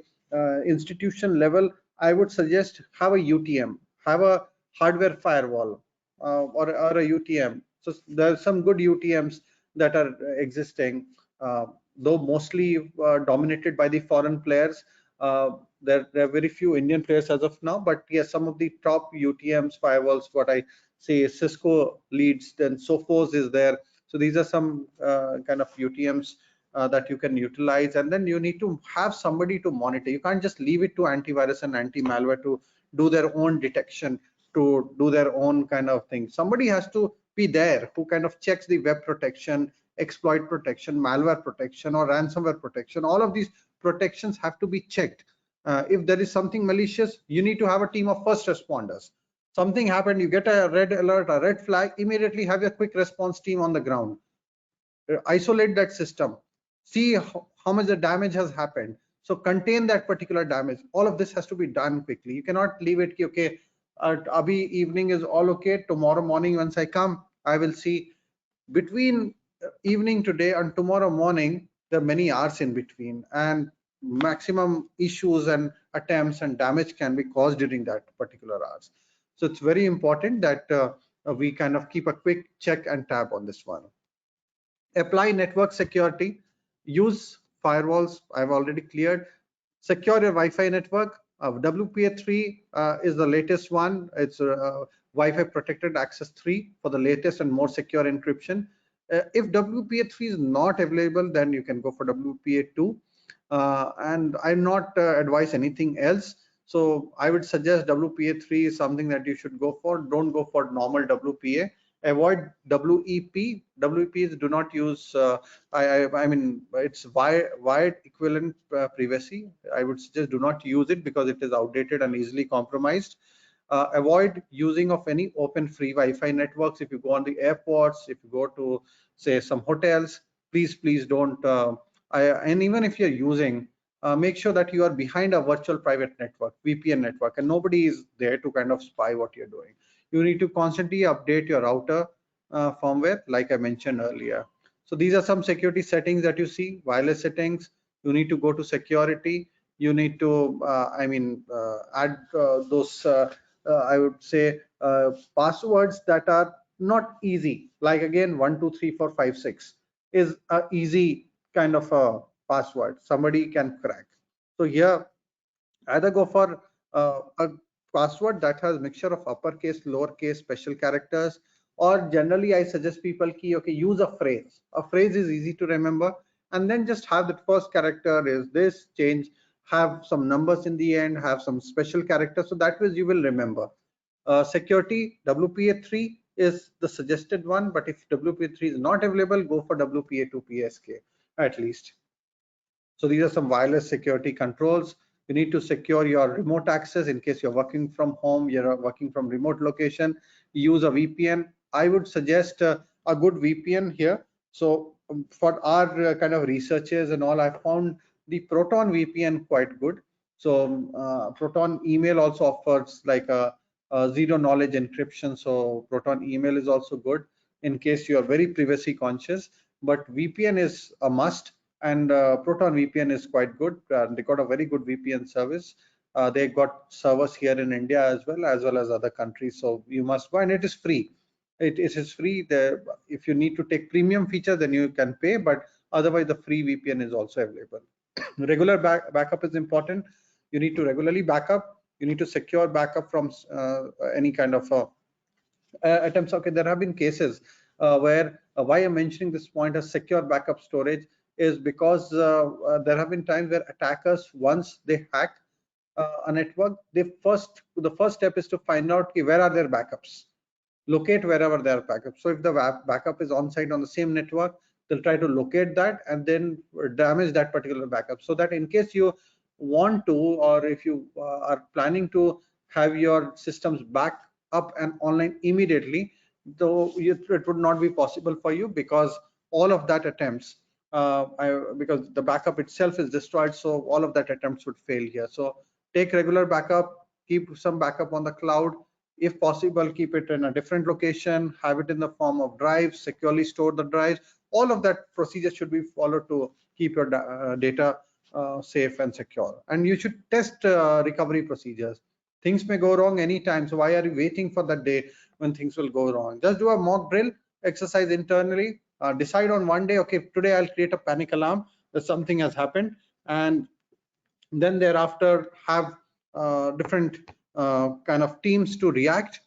institution level, I would suggest have a UTM, have a hardware firewall, or a UTM. So there are some good UTMs that are existing, though mostly dominated by the foreign players. There are very few Indian players as of now, but yes, some of the top UTMs firewalls, what I say, Cisco leads, then Sophos is there. So these are some kind of UTMs that you can utilize, and then you need to have somebody to monitor. You can't just leave it to antivirus and anti-malware to do their own detection, to do their own kind of thing. Somebody has to be there who kind of checks the web protection, exploit protection, malware protection, or ransomware protection. All of these protections have to be checked. If there is something malicious, you need to have a team of first responders. Something happened, you get a red alert, a red flag, immediately have a quick response team on the ground. Isolate that system, see how much the damage has happened, so contain that particular damage. All of this has to be done quickly. You cannot leave it, okay, abhi evening is all okay, tomorrow morning once I come, I will see. Between evening today and tomorrow morning, there are many hours in between, and maximum issues and attempts and damage can be caused during that particular hours. So it's very important that we kind of keep a quick check and tab on this one. Apply network security, use firewalls, I've already cleared. Secure your Wi-Fi network. WPA3 is the latest one. It's Wi-Fi protected access 3 for the latest and more secure encryption. If WPA3 is not available, then you can go for WPA2. And I'm not advise anything else. So I would suggest WPA3 is something that you should go for. Don't go for normal WPA. Avoid WEP. WEPs do not use. I mean, it's wired equivalent privacy. I would suggest do not use it because it is outdated and easily compromised. Avoid using of any open free Wi-Fi networks. If you go on the airports, if you go to say some hotels, please don't. And even if you're using, make sure that you are behind a virtual private network, VPN network, and nobody is there to kind of spy what you're doing. You need to constantly update your router firmware, like I mentioned earlier. So these are some security settings that you see. Wireless settings, you need to go to security. You need to, add those, I would say, passwords that are not easy. Like again, 1 2 3 4 5 6 is a easy kind of a password somebody can crack. So here, either go for a password that has mixture of uppercase, lowercase, special characters, or generally I suggest people key, okay, use a phrase. A phrase is easy to remember, and then just have the first character is this, change, have some numbers in the end, have some special characters, so that way you will remember. Security, WPA3 is the suggested one, but if WPA3 is not available, go for WPA2 PSK at least. So these are some wireless security controls. You need to secure your remote access in case you're working from home, you're working from remote location, use a VPN. I would suggest a good VPN here. So for our kind of researches and all, I found the Proton VPN quite good. So Proton email also offers like a zero knowledge encryption. So Proton email is also good in case you are very privacy conscious, but VPN is a must. And Proton VPN is quite good. They got a very good VPN service. They got servers here in India as well as other countries. So you must buy, and it is free. It is free. If you need to take premium feature, then you can pay. But otherwise, the free VPN is also available. Regular backup is important. You need to regularly backup. You need to secure backup from any kind of attempts. Okay, there have been cases where why I'm mentioning this point as secure backup storage is because there have been times where attackers, once they hack a network, the first step is to find out where are their backups. locate wherever they are backup. So if the backup is on site on the same network, they'll try to locate that and then damage that particular backup, so that in case you want to, or if you are planning to have your systems back up and online immediately, though it would not be possible for you, because all of that attempts, because the backup itself is destroyed, so all of that attempts would fail here. So take regular backup, keep some backup on the cloud. If possible, keep it in a different location, have it in the form of drives, securely store the drives. All of that procedure should be followed to keep your data safe and secure. And you should test recovery procedures. Things may go wrong anytime, so why are you waiting for that day when things will go wrong? Just do a mock drill exercise internally, decide on one day, okay, today I'll create a panic alarm that something has happened, and then thereafter have different kind of teams to react,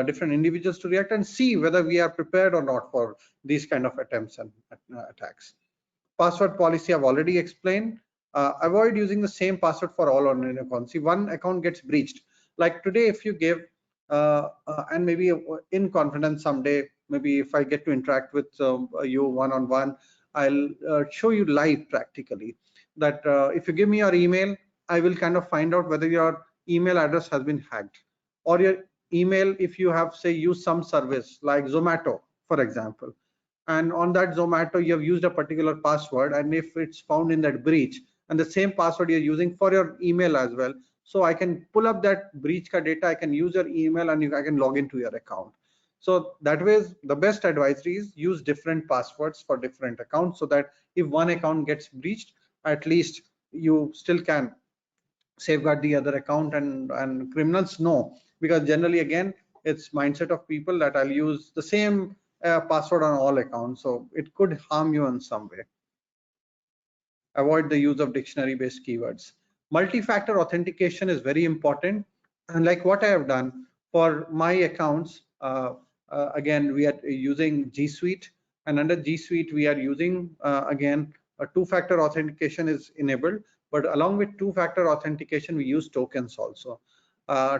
different individuals to react, and see whether we are prepared or not for these kind of attempts and attacks. Password policy I've already explained. Avoid using the same password for all online accounts. See, one account gets breached. Like today, if you give, and maybe in confidence someday, maybe if I get to interact with you one-on-one, I'll show you live practically that if you give me your email, I will kind of find out whether your email address has been hacked, or your email, if you have, say, used some service like Zomato, for example, and on that Zomato you have used a particular password, and if it's found in that breach and the same password you're using for your email as well, so I can pull up that breach ka data, I can use your email, and I can log into your account. So that way, the best advisory is use different passwords for different accounts, so that if one account gets breached, at least you still can safeguard the other account. And criminals know, because generally again it's mindset of people that I'll use the same password on all accounts, so it could harm you in some way. Avoid the use of dictionary based keywords. Multi-factor authentication is very important, and like what I have done for my accounts, again we are using G Suite, and under G Suite we are using again a two-factor authentication is enabled, but along with two-factor authentication we use tokens also.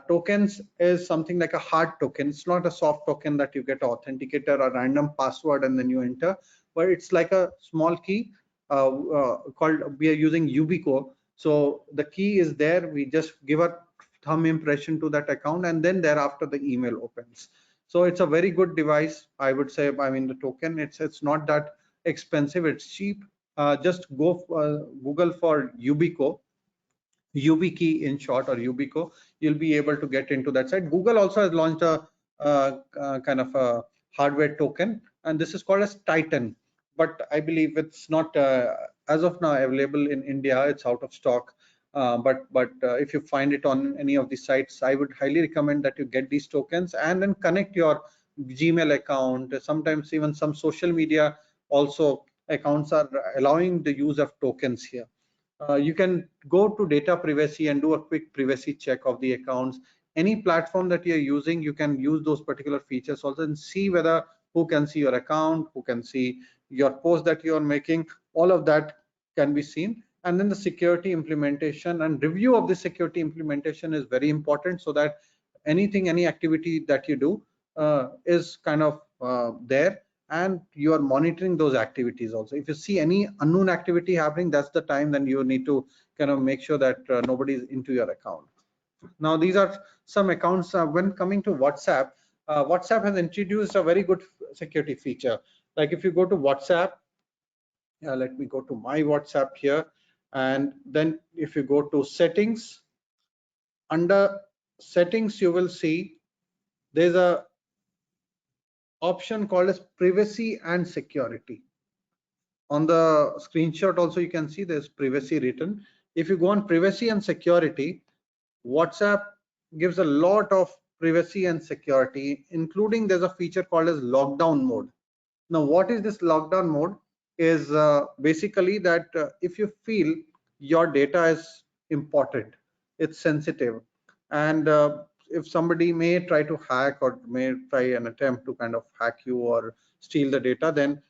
Tokens is something like a hard token. It's not a soft token that you get to authenticate a random password and then you enter, but it's like a small key called, we are using Ubico. So the key is there, we just give a thumb impression to that account, and then thereafter the email opens. So it's a very good device, I would say. I mean, the token, it's not that expensive, it's cheap. Just go Google for Ubico, YubiKey in short, or Ubico. You'll be able to get into that site. Google also has launched a kind of a hardware token, and this is called as Titan, but I believe it's not as of now available in India. It's out of stock. But if you find it on any of the sites, I would highly recommend that you get these tokens and then connect your Gmail account. Sometimes even some social media also accounts are allowing the use of tokens here. You can go to data privacy and do a quick privacy check of the accounts. Any platform that you're using, you can use those particular features also and see whether who can see your account, who can see your post that you're making. All of that can be seen. And then the security implementation and review of the security implementation is very important, so that any activity that you do is kind of there, and you are monitoring those activities also. If you see any unknown activity happening, that's the time then you need to kind of make sure that nobody is into your account. Now these are some accounts. When coming to WhatsApp, WhatsApp has introduced a very good security feature. Like if you go to WhatsApp, let me go to my WhatsApp here, and then if you go to settings, under settings you will see there's a option called as privacy and security. On the screenshot also you can see there's privacy written. If you go on privacy and security, WhatsApp gives a lot of privacy and security, including there's a feature called as lockdown mode. Now what is this lockdown mode? Is basically that if you feel your data is important, it's sensitive, and if somebody may try to hack or may try an attempt to kind of hack you or steal the data, then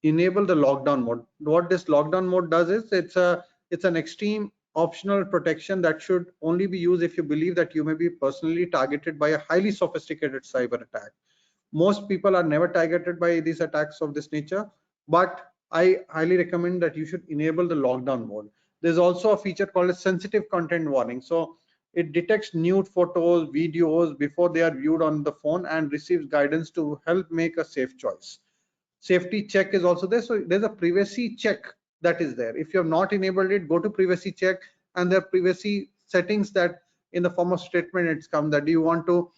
enable the lockdown mode. What this lockdown mode does is it's an extreme optional protection that should only be used if you believe that you may be personally targeted by a highly sophisticated cyber attack. Most people are never targeted by these attacks of this nature, but I highly recommend that you should enable the lockdown mode. There's also a feature called a sensitive content warning. So it detects nude photos, videos before they are viewed on the phone and receives guidance to help make a safe choice. Safety check is also there. So there's a privacy check that is there. If you have not enabled it, go to privacy check, and there are privacy settings that in the form of statement it's come that do you want to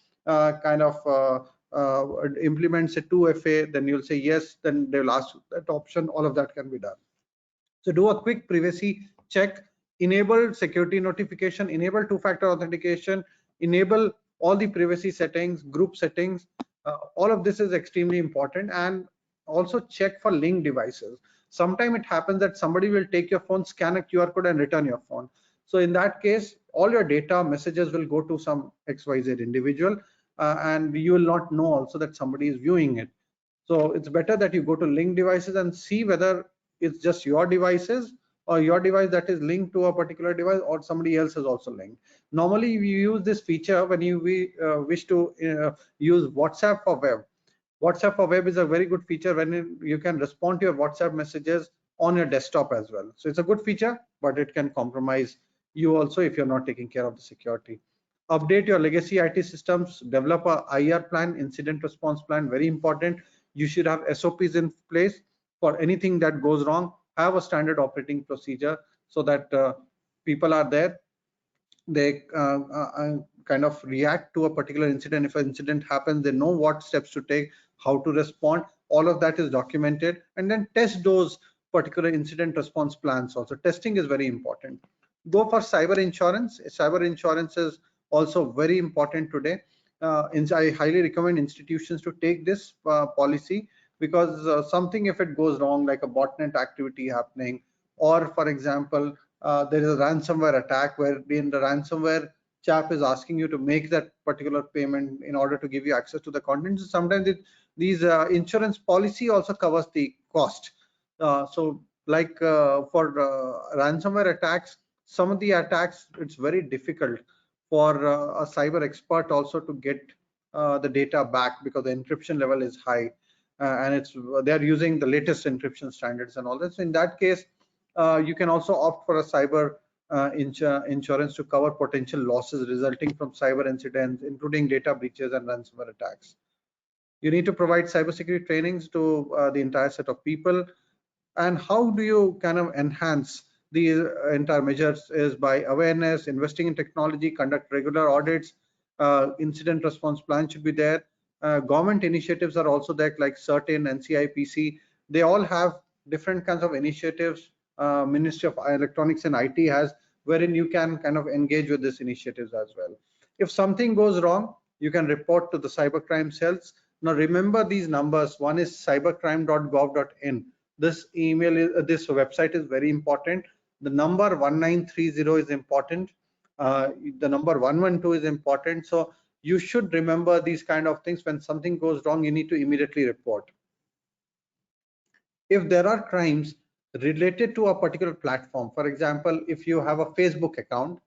implement say 2FA, then you'll say yes, then they'll ask that option. All of that can be done. So do a quick privacy check, enable security notification, enable two-factor authentication, enable all the privacy settings, group settings. All of this is extremely important, and also check for linked devices. Sometimes it happens that somebody will take your phone, scan a QR code and return your phone. So in that case, all your data messages will go to some XYZ individual, and you will not know also that somebody is viewing it. So it's better that you go to linked devices and see whether it's just your devices or your device that is linked to a particular device or somebody else is also linked. Normally we use this feature when you wish to use WhatsApp for web. WhatsApp for web is a very good feature when you can respond to your WhatsApp messages on your desktop as well. So it's a good feature, but it can compromise you also if you're not taking care of the security. Update your legacy IT systems, develop a IR plan, incident response plan, very important. You should have SOPs in place for anything that goes wrong. Have a standard operating procedure so that people are there. They kind of react to a particular incident. If an incident happens, they know what steps to take, how to respond. All of that is documented, and then test those particular incident response plans. Also, testing is very important. Go for cyber insurance. Cyber insurance is also very important today. I highly recommend institutions to take this policy, because something if it goes wrong, like a botnet activity happening, or for example there is a ransomware attack where the ransomware chap is asking you to make that particular payment in order to give you access to the content. So sometimes these insurance policy also covers the cost. So like for ransomware attacks, some of the attacks, it's very difficult for a cyber expert also to get the data back, because the encryption level is high, and they're using the latest encryption standards and all that. So in that case, you can also opt for a cyber insurance to cover potential losses resulting from cyber incidents, including data breaches and ransomware attacks. You need to provide cybersecurity trainings to the entire set of people. And how do you kind of enhance the entire measures is by awareness, investing in technology, conduct regular audits, incident response plan should be there. Government initiatives are also there, like certain NCIPC. They all have different kinds of initiatives. Ministry of Electronics and IT has, wherein you can kind of engage with these initiatives as well. If something goes wrong, you can report to the cybercrime cells. Now remember these numbers. One is cybercrime.gov.in. This this website is very important. The number 1930 is important. The number 112 is important. So you should remember these kind of things. When something goes wrong, you need to immediately report. If there are crimes related to a particular platform, for example, if you have a Facebook account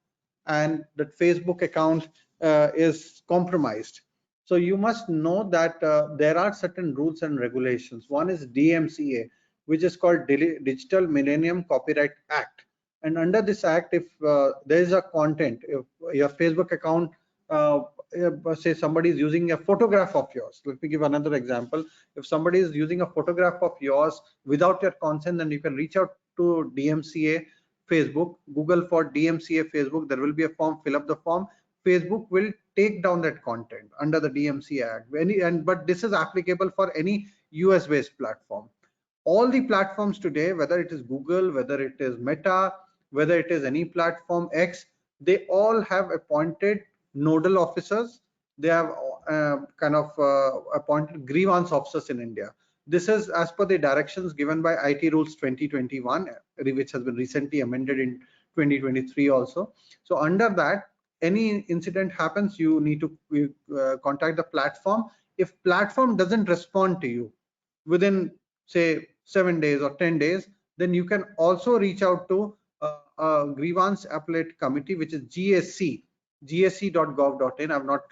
and that Facebook account is compromised, so you must know that there are certain rules and regulations. One is DMCA, which is called Digital Millennium Copyright Act. And under this act, if there is a content, if your Facebook account, say somebody is using a photograph of yours. Let me give another example. If somebody is using a photograph of yours without your consent, then you can reach out to DMCA Facebook, Google for DMCA Facebook. There will be a form, fill up the form. Facebook will take down that content under the DMCA Act. But this is applicable for any US based platform. All the platforms today, whether it is Google, whether it is Meta, whether it is any platform X, they all have appointed nodal officers. They have appointed grievance officers in India. This is as per the directions given by IT Rules 2021, which has been recently amended in 2023 also. So under that, any incident happens, you need to contact the platform. If platform doesn't respond to you within say 7 days or 10 days, then you can also reach out to a grievance appellate committee, which is GSC. gsc.gov.in. I've not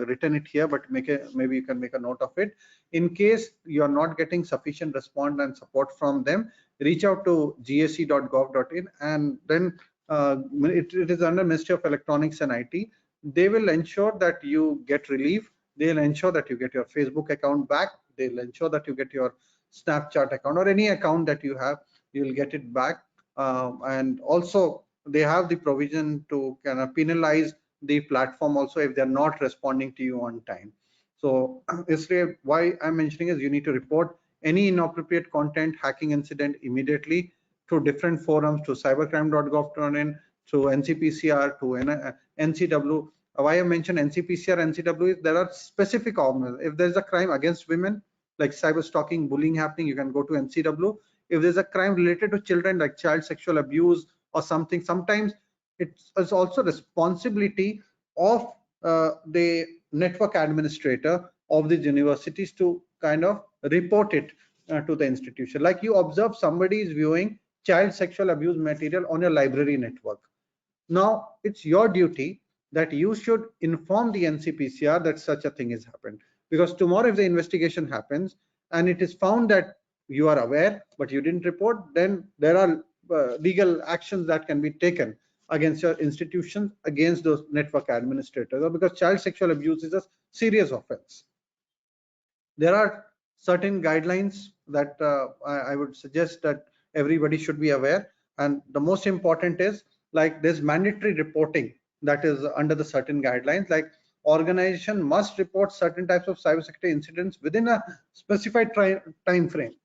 written it here, but maybe you can make a note of it. In case you are not getting sufficient response and support from them, reach out to gsc.gov.in, and then it is under Ministry of Electronics and IT. They will ensure that you get relief. They'll ensure that you get your Facebook account back. They'll ensure that you get your Snapchat account or any account that you have, you will get it back. And also they have the provision to kind of penalize the platform also if they're not responding to you on time. So Israel, why I'm mentioning is you need to report any inappropriate content hacking incident immediately through different forums, to cybercrime.gov.in, through NCPCR, to NCW. Why I mentioned NCPCR, NCW is there are specific organizations. If there's a crime against women, like cyber stalking, bullying happening, you can go to NCW. If there's a crime related to children, like child sexual abuse or something, sometimes it's also responsibility of the network administrator of these universities to kind of report it to the institution. Like you observe somebody is viewing child sexual abuse material on your library network. Now it's your duty that you should inform the NCPCR that such a thing has happened, because tomorrow if the investigation happens and it is found that you are aware but you didn't report, then there are legal actions that can be taken against your institutions, against those network administrators, because child sexual abuse is a serious offense. There are certain guidelines that I would suggest that everybody should be aware, and the most important is like there's mandatory reporting that is under the certain guidelines, like organization must report certain types of cybersecurity incidents within a specified time frame,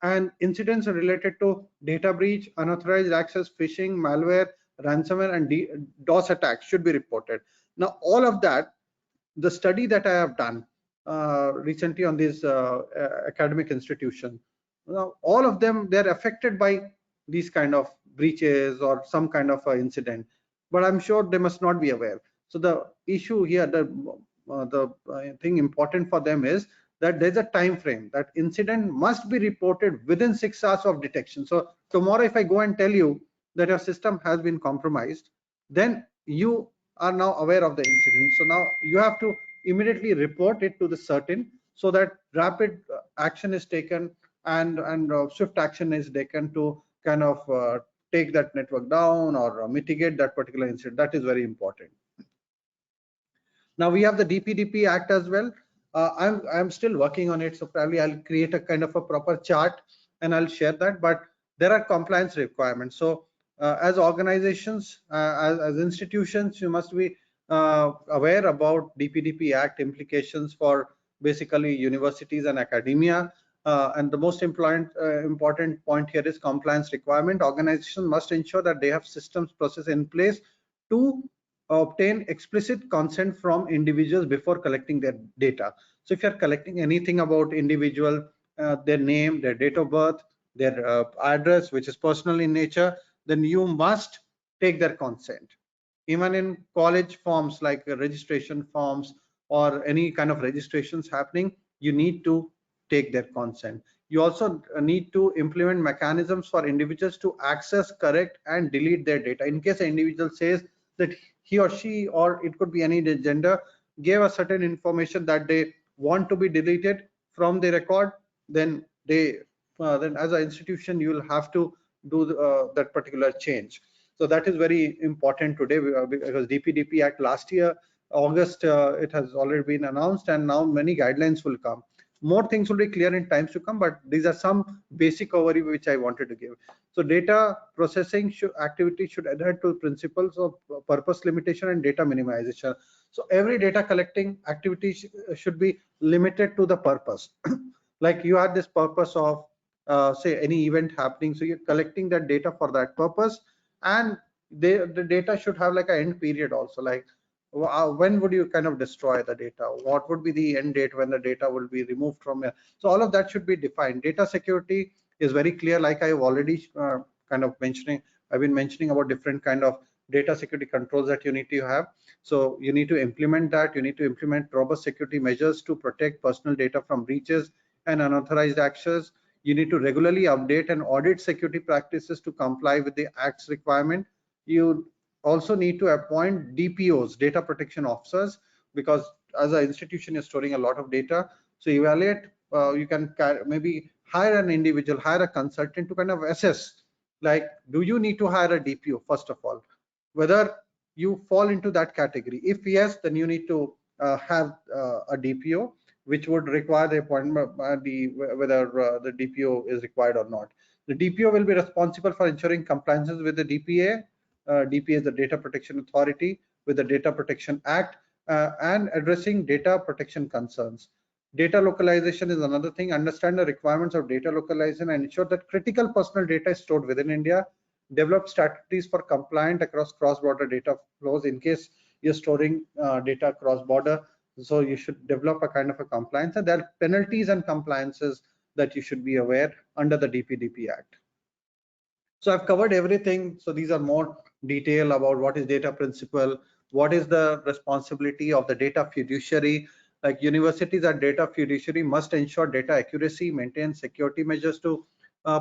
and incidents related to data breach, unauthorized access, phishing, malware, ransomware, and DOS attacks should be reported. Now all of that, the study that I have done recently on this academic institution, all of them, they're affected by these kind of breaches or some kind of incident, but I'm sure they must not be aware. So the issue here, the thing important for them is that there's a time frame that incident must be reported within 6 hours of detection. So tomorrow if I go and tell you that your system has been compromised, then you are now aware of the incident. So now you have to immediately report it to the certain, so that rapid action is taken, and swift action is taken to kind of take that network down or mitigate that particular incident. That is very important. Now we have the DPDP Act as well. I'm still working on it, so probably I'll create a kind of a proper chart and I'll share that. But there are compliance requirements. So as organizations, as institutions, you must be aware about DPDP Act implications for basically universities and academia. And the most important point here is compliance requirement. Organizations must ensure that they have systems, process in place to obtain explicit consent from individuals before collecting their data. So if you're collecting anything about individual, their name, their date of birth, their address, which is personal in nature, then you must take their consent. Even in college forms like registration forms or any kind of registrations happening, you need to take their consent. You also need to implement mechanisms for individuals to access, correct, and delete their data. In case an individual says that he or she, or it could be any gender, gave a certain information that they want to be deleted from the record, then then as an institution you will have to do that particular change. So that is very important today, because DPDP Act last year August it has already been announced, and now many guidelines will come. More things will be clear in times to come, but these are some basic overview which I wanted to give. So data processing activity should adhere to principles of purpose limitation and data minimization. So every data collecting activity should be limited to the purpose. Like you have this purpose of say any event happening, so you're collecting that data for that purpose, and the data should have like an end period also, like when would you kind of destroy the data, what would be the end date when the data will be removed from here. So all of that should be defined. Data security is very clear, like I've already kind of I've been mentioning about different kind of data security controls that you need to have. So you need to implement that. You need to implement robust security measures to protect personal data from breaches and unauthorized access. You need to regularly update and audit security practices to comply with the Act's requirement. You also need to appoint DPOs, data protection officers, because as an institution you're storing a lot of data. So evaluate, you can maybe hire an individual, hire a consultant to kind of assess, like, do you need to hire a DPO first of all, whether you fall into that category. If yes, then you need to have a DPO, which would require the appointment, whether the DPO is required or not. The DPO will be responsible for ensuring compliances with the DPA. DPA is the Data Protection Authority, with the Data Protection Act, and addressing data protection concerns. Data localization is another thing. Understand the requirements of data localization and ensure that critical personal data is stored within India. Develop strategies for compliant across cross-border data flows in case you're storing data cross-border. So you should develop a kind of a compliance, and there are penalties and compliances that you should be aware under the DPDP Act. So I've covered everything. So these are more detail about what is data principle, what is the responsibility of the data fiduciary. Like universities and data fiduciary must ensure data accuracy, maintain security measures to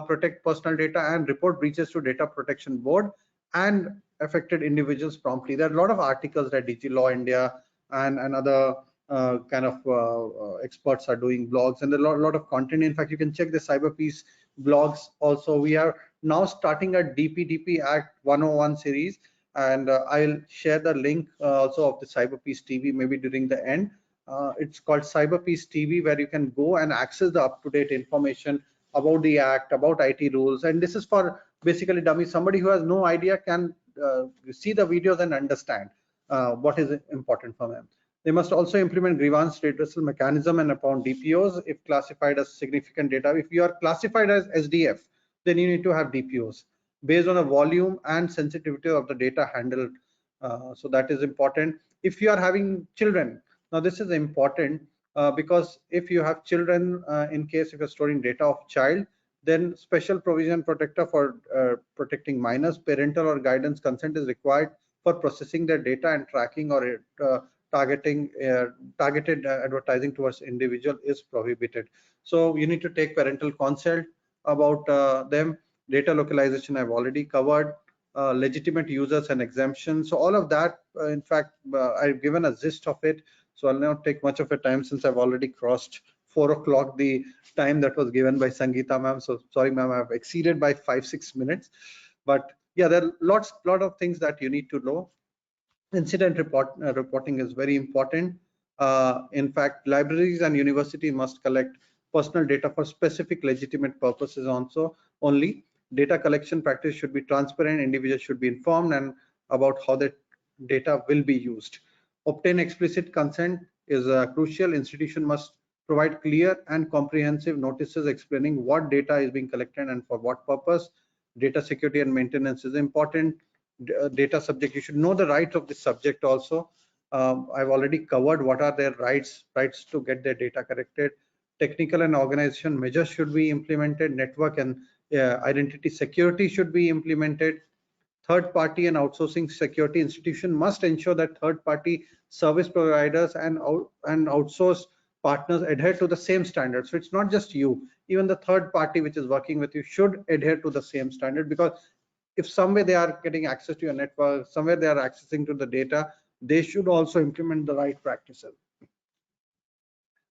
protect personal data, and report breaches to Data Protection Board and affected individuals promptly. There are a lot of articles that DG Law India and other kind of experts are doing blogs, and a lot of content. In fact, you can check the Cyber Peace blogs also. We are now starting a DPDP Act 101 series, and I'll share the link also of the Cyber Peace TV maybe during the end. It's called Cyber Peace TV, where you can go and access the up-to-date information about the act, about IT rules, and this is for basically dummies. Somebody who has no idea can see the videos and understand what is important for them. They must also implement grievance redressal mechanism and upon DPOs if classified as significant data. If you are classified as SDF, then you need to have DPOs based on the volume and sensitivity of the data handled. So that is important. If you are having children, now this is important because if you have children, in case if you're storing data of child, then special provision protector for protecting minors, parental or guidance consent is required for processing their data, and tracking or targeted advertising towards individual is prohibited. So you need to take parental consent about them. Data localization I've already covered. Legitimate users and exemptions. So all of that, in fact, I've given a gist of it. So I'll not take much of a time since I've already crossed 4 o'clock, the time that was given by Sangeeta ma'am. So sorry, ma'am, I've exceeded by 5-6 minutes. But yeah, there are lot of things that you need to know. Incident reporting is very important. In fact, libraries and universities must collect personal data for specific legitimate purposes also only. Data collection practice should be transparent. Individuals should be informed and about how that data will be used. Obtain explicit consent is crucial. Institution must provide clear and comprehensive notices explaining what data is being collected and for what purpose. Data security and maintenance is important. Data subject, you should know the rights of the subject also. I've already covered what are their rights to get their data corrected. Technical and organization measures should be implemented. Network and identity security should be implemented. Third party and outsourcing security institution must ensure that third party service providers and outsource partners adhere to the same standards. So it's not just you, even the third party which is working with you should adhere to the same standard, because if somewhere they are getting access to your network, somewhere they are accessing to the data, they should also implement the right practices.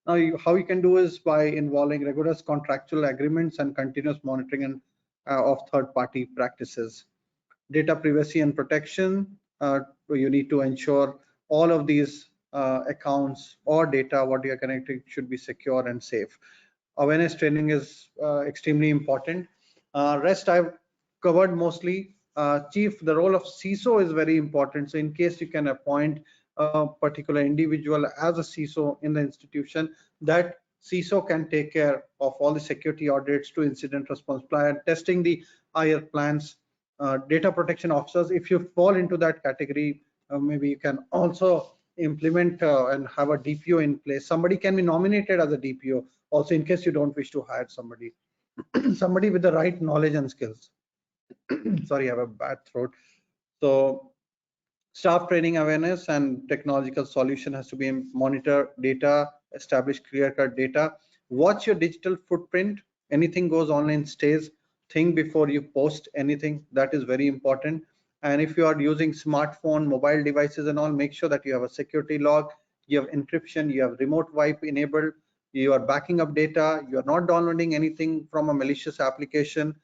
Now, how you can do is by involving rigorous contractual agreements and continuous monitoring and of third-party practices. Data privacy and protection, you need to ensure all of these accounts or data what you are connecting should be secure and safe. Awareness training is extremely important. Rest I've covered mostly. Chief, the role of CISO is very important. So in case you can appoint a particular individual as a CISO in the institution, that CISO can take care of all the security audits to incident response plan, testing the IR plans. Data protection officers, if you fall into that category, maybe you can also implement and have a DPO in place. Somebody can be nominated as a DPO also in case you don't wish to hire somebody. Somebody with the right knowledge and skills. Sorry, I have a bad throat. So staff training awareness and technological solution has to be monitor data, establish clear-cut data, watch your digital footprint. Anything goes online stays. Think before you post anything. That is very important. And if you are using smartphone, mobile devices and all, make sure that you have a security log, you have encryption, you have remote wipe enabled, you are backing up data, you are not downloading anything from a malicious application,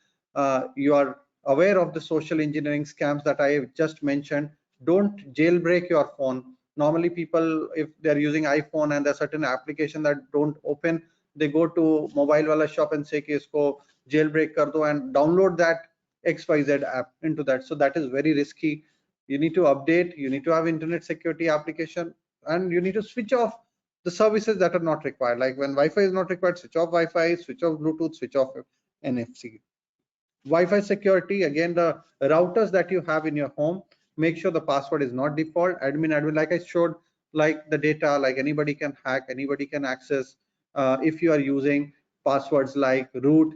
you are aware of the social engineering scams that I have just mentioned. Don't jailbreak your phone. Normally people, if they're using iPhone and there's certain application that don't open, they go to mobile wala shop and say कि इसको jailbreak कर दो and download that XYZ app into that. So that is very risky. You need to update, you need to have internet security application, and you need to switch off the services that are not required. Like when Wi-Fi is not required, switch off Wi-Fi, switch off Bluetooth, switch off NFC. Wi-Fi security, again, the routers that you have in your home, make sure the password is not default. Admin, like I showed, like the data, like anybody can hack, anybody can access. If you are using passwords like root,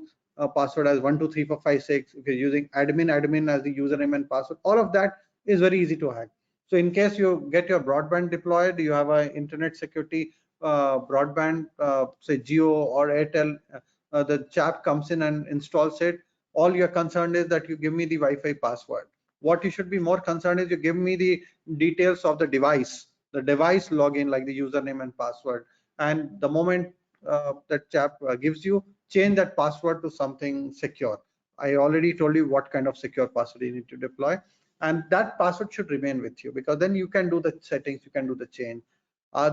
password as 123456, if you're using admin as the username and password, all of that is very easy to hack. So in case you get your broadband deployed, you have a internet security broadband, say Jio or Airtel, the chap comes in and installs it. All you're concerned is that you give me the Wi-Fi password. What you should be more concerned is you give me the details of the device login, like the username and password. And the moment that chap gives you, change that password to something secure. I already told you what kind of secure password you need to deploy, and that password should remain with you, because then you can do the settings, you can do the change.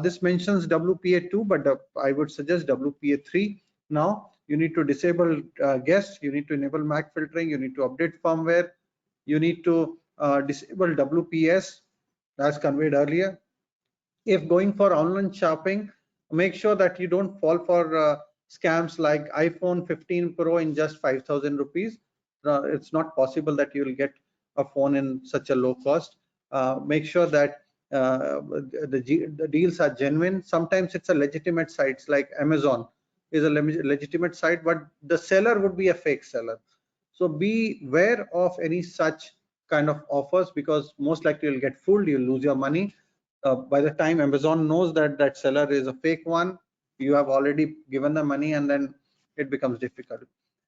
This mentions WPA2, but I would suggest WPA3 now. You need to disable guests, you need to enable MAC filtering, you need to update firmware, you need to disable WPS as conveyed earlier. If going for online shopping, make sure that you don't fall for scams like iPhone 15 Pro in just 5,000 rupees. It's not possible that you will get a phone in such a low cost. Make sure that the deals are genuine. Sometimes it's a legitimate sites like Amazon is a legitimate site, but the seller would be a fake seller. So be aware of any such kind of offers, because most likely you'll get fooled, you'll lose your money. By the time Amazon knows that that seller is a fake one, you have already given the money, and then it becomes difficult.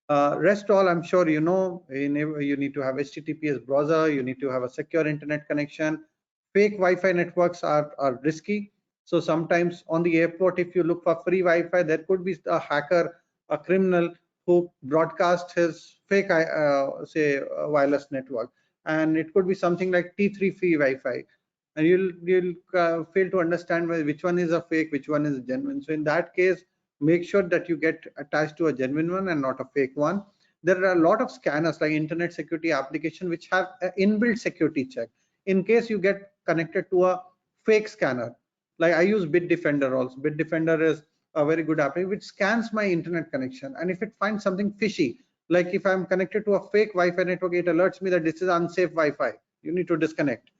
Rest all, I'm sure you know, you need to have HTTPS browser, you need to have a secure internet connection. Fake Wi-Fi networks are risky. So sometimes on the airport, if you look for free Wi-Fi, there could be a hacker, a criminal who broadcasts his fake, say, wireless network, and it could be something like T3 free Wi-Fi, and you'll fail to understand which one is a fake, which one is genuine. So in that case, make sure that you get attached to a genuine one and not a fake one. There are a lot of scanners like internet security application which have an inbuilt security check. In case you get connected to a fake scanner, like I use Bitdefender also. Bitdefender is a very good application which scans my internet connection, and if it finds something fishy, like if I'm connected to a fake Wi-Fi network, it alerts me that this is unsafe Wi-Fi, you need to disconnect.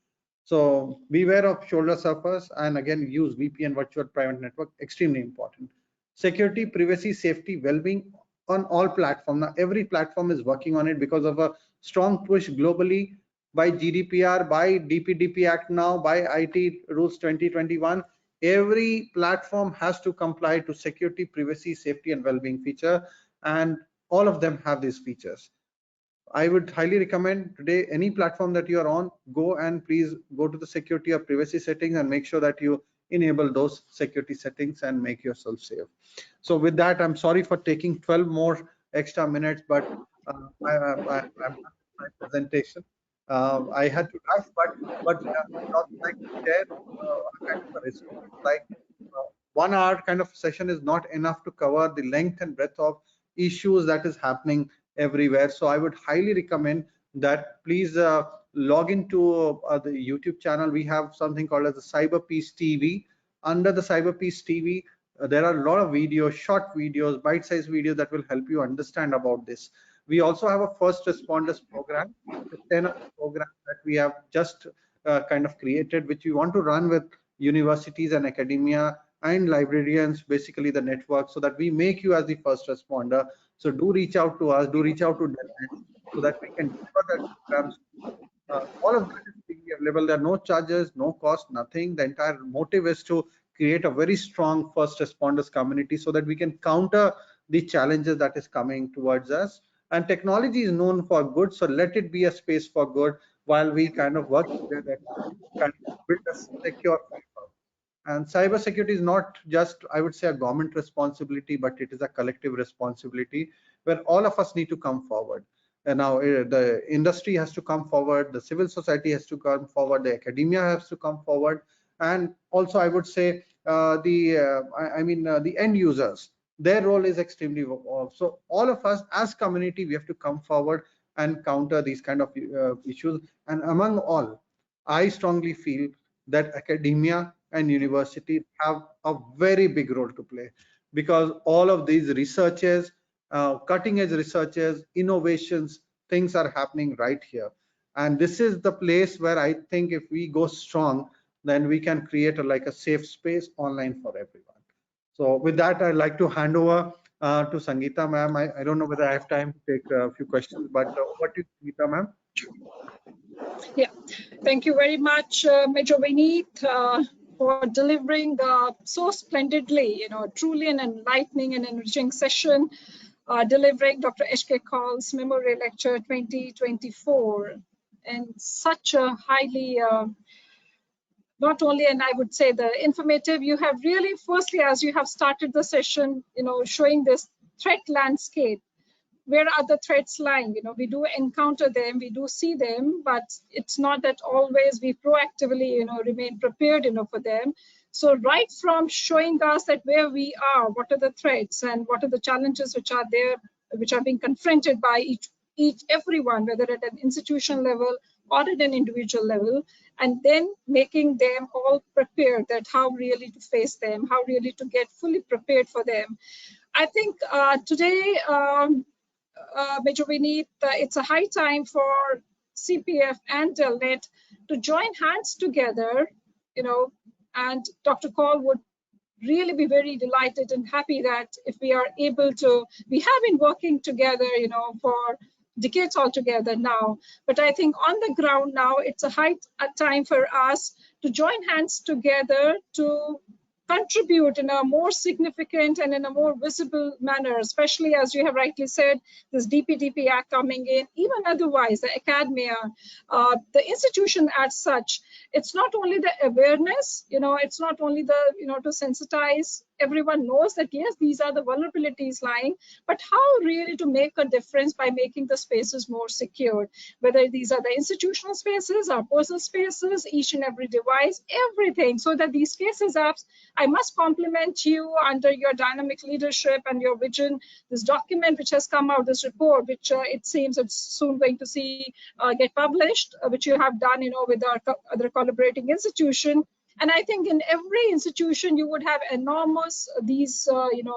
So beware of shoulder surfers, and again, use VPN, virtual private network, extremely important. Security, privacy, safety, well-being on all platforms. Now every platform is working on it because of a strong push globally by GDPR, by DPDP Act now, by IT rules 2021. Every platform has to comply to security, privacy, safety, and well-being feature, and all of them have these features. I would highly recommend today, any platform that you are on, go and please go to the security or privacy settings and make sure that you enable those security settings and make yourself safe. So with that, I'm sorry for taking 12 more extra minutes, but I'm done with my presentation. I had to rush, but I also like to share a kind of a resume. Like 1 hour kind of session is not enough to cover the length and breadth of issues that is happening everywhere. So I would highly recommend that please log into the YouTube channel. We have something called as the Cyber Peace TV. Under the Cyber Peace TV, there are a lot of videos, short videos, bite-sized videos that will help you understand about this. We also have a first responders program, the 10 program that we have just kind of created, which we want to run with universities and academia and librarians, basically the network, so that we make you as the first responder. So do reach out to us, do reach out to Delnet, so that we can deliver that programs. All of that is freely available. There are no charges, no cost, nothing. The entire motive is to create a very strong first responders community so that we can counter the challenges that is coming towards us. And technology is known for good, so let it be a space for good. while we kind of work together to kind of build a secure framework. And cybersecurity is not just, I would say, a government responsibility, but it is a collective responsibility where all of us need to come forward. And now the industry has to come forward, the civil society has to come forward, the academia has to come forward, and also I would say the end users. Their role is extremely so all of us as community we have to come forward and counter these kind of issues. And among all, I strongly feel that academia and universities have a very big role to play, because all of these researches, cutting edge researches, innovations, things are happening right here. And this is the place where I think if we go strong, then we can create a safe space online for everyone. So with that, I'd like to hand over to Sangeeta ma'am. I don't know whether I have time to take a few questions, but over to you, Sangeeta ma'am. Yeah, thank you very much, Major Vineet, for delivering so splendidly, truly an enlightening and enriching session, delivering Dr. H.K. Kaul's Memorial Lecture 2024, and such a highly, not only, and I would say the informative, you have really, firstly, as you have started the session, showing this threat landscape. Where are the threats lying? We do encounter them, we do see them, but it's not that always we proactively, remain prepared, for them. So right from showing us that where we are, what are the threats and what are the challenges which are there, which are being confronted by everyone, whether at an institutional level or at an individual level, and then making them all prepared that how really to face them, how really to get fully prepared for them. I think today, Major Vineet, it's a high time for CPF and Telnet to join hands together, and Dr. Kaul would really be very delighted and happy that if we are able to, we have been working together, for decades altogether now, but I think on the ground now, it's a time for us to join hands together to contribute in a more significant and in a more visible manner, especially as you have rightly said, this DPDP Act coming in, even otherwise, the academia, the institution as such. It's not only the awareness, it's not only the, to sensitize, everyone knows that, yes, these are the vulnerabilities lying, but how really to make a difference by making the spaces more secure, whether these are the institutional spaces, our personal spaces, each and every device, everything, so that these cases apps, I must compliment you under your dynamic leadership and your vision. This document which has come out, this report, which it seems it's soon going to see get published, which you have done, with our other collaborating institution. And I think in every institution, you would have enormous, these,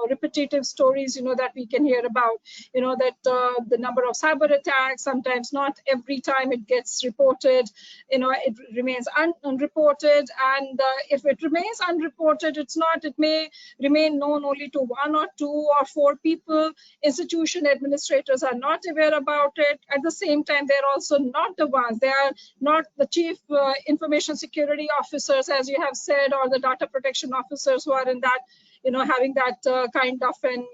repetitive stories, that we can hear about, that the number of cyber attacks, sometimes not every time it gets reported, it remains unreported. And if it remains unreported, it may remain known only to 1 or 2 or 4 people. Institution administrators are not aware about it. At the same time, they're also not the ones, they are not the chief information security officers, as you have said, or the data protection officers who are in that, having that kind of an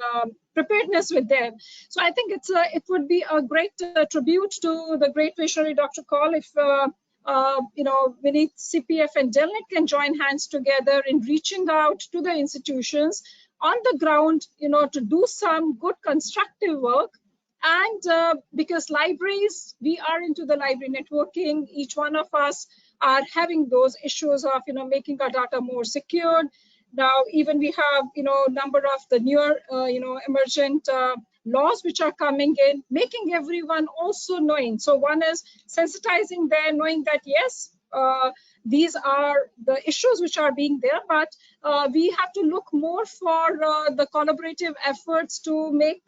preparedness with them. So I think it would be a great tribute to the great visionary Dr. Kaul if Vineet, CPF and Telnet can join hands together in reaching out to the institutions on the ground, to do some good constructive work. And because libraries, we are into the library networking, each one of us are having those issues of, making our data more secured. Now, even we have, number of the newer, emergent laws which are coming in, making everyone also knowing. So one is sensitizing them, knowing that, yes, these are the issues which are being there, but we have to look more for the collaborative efforts to make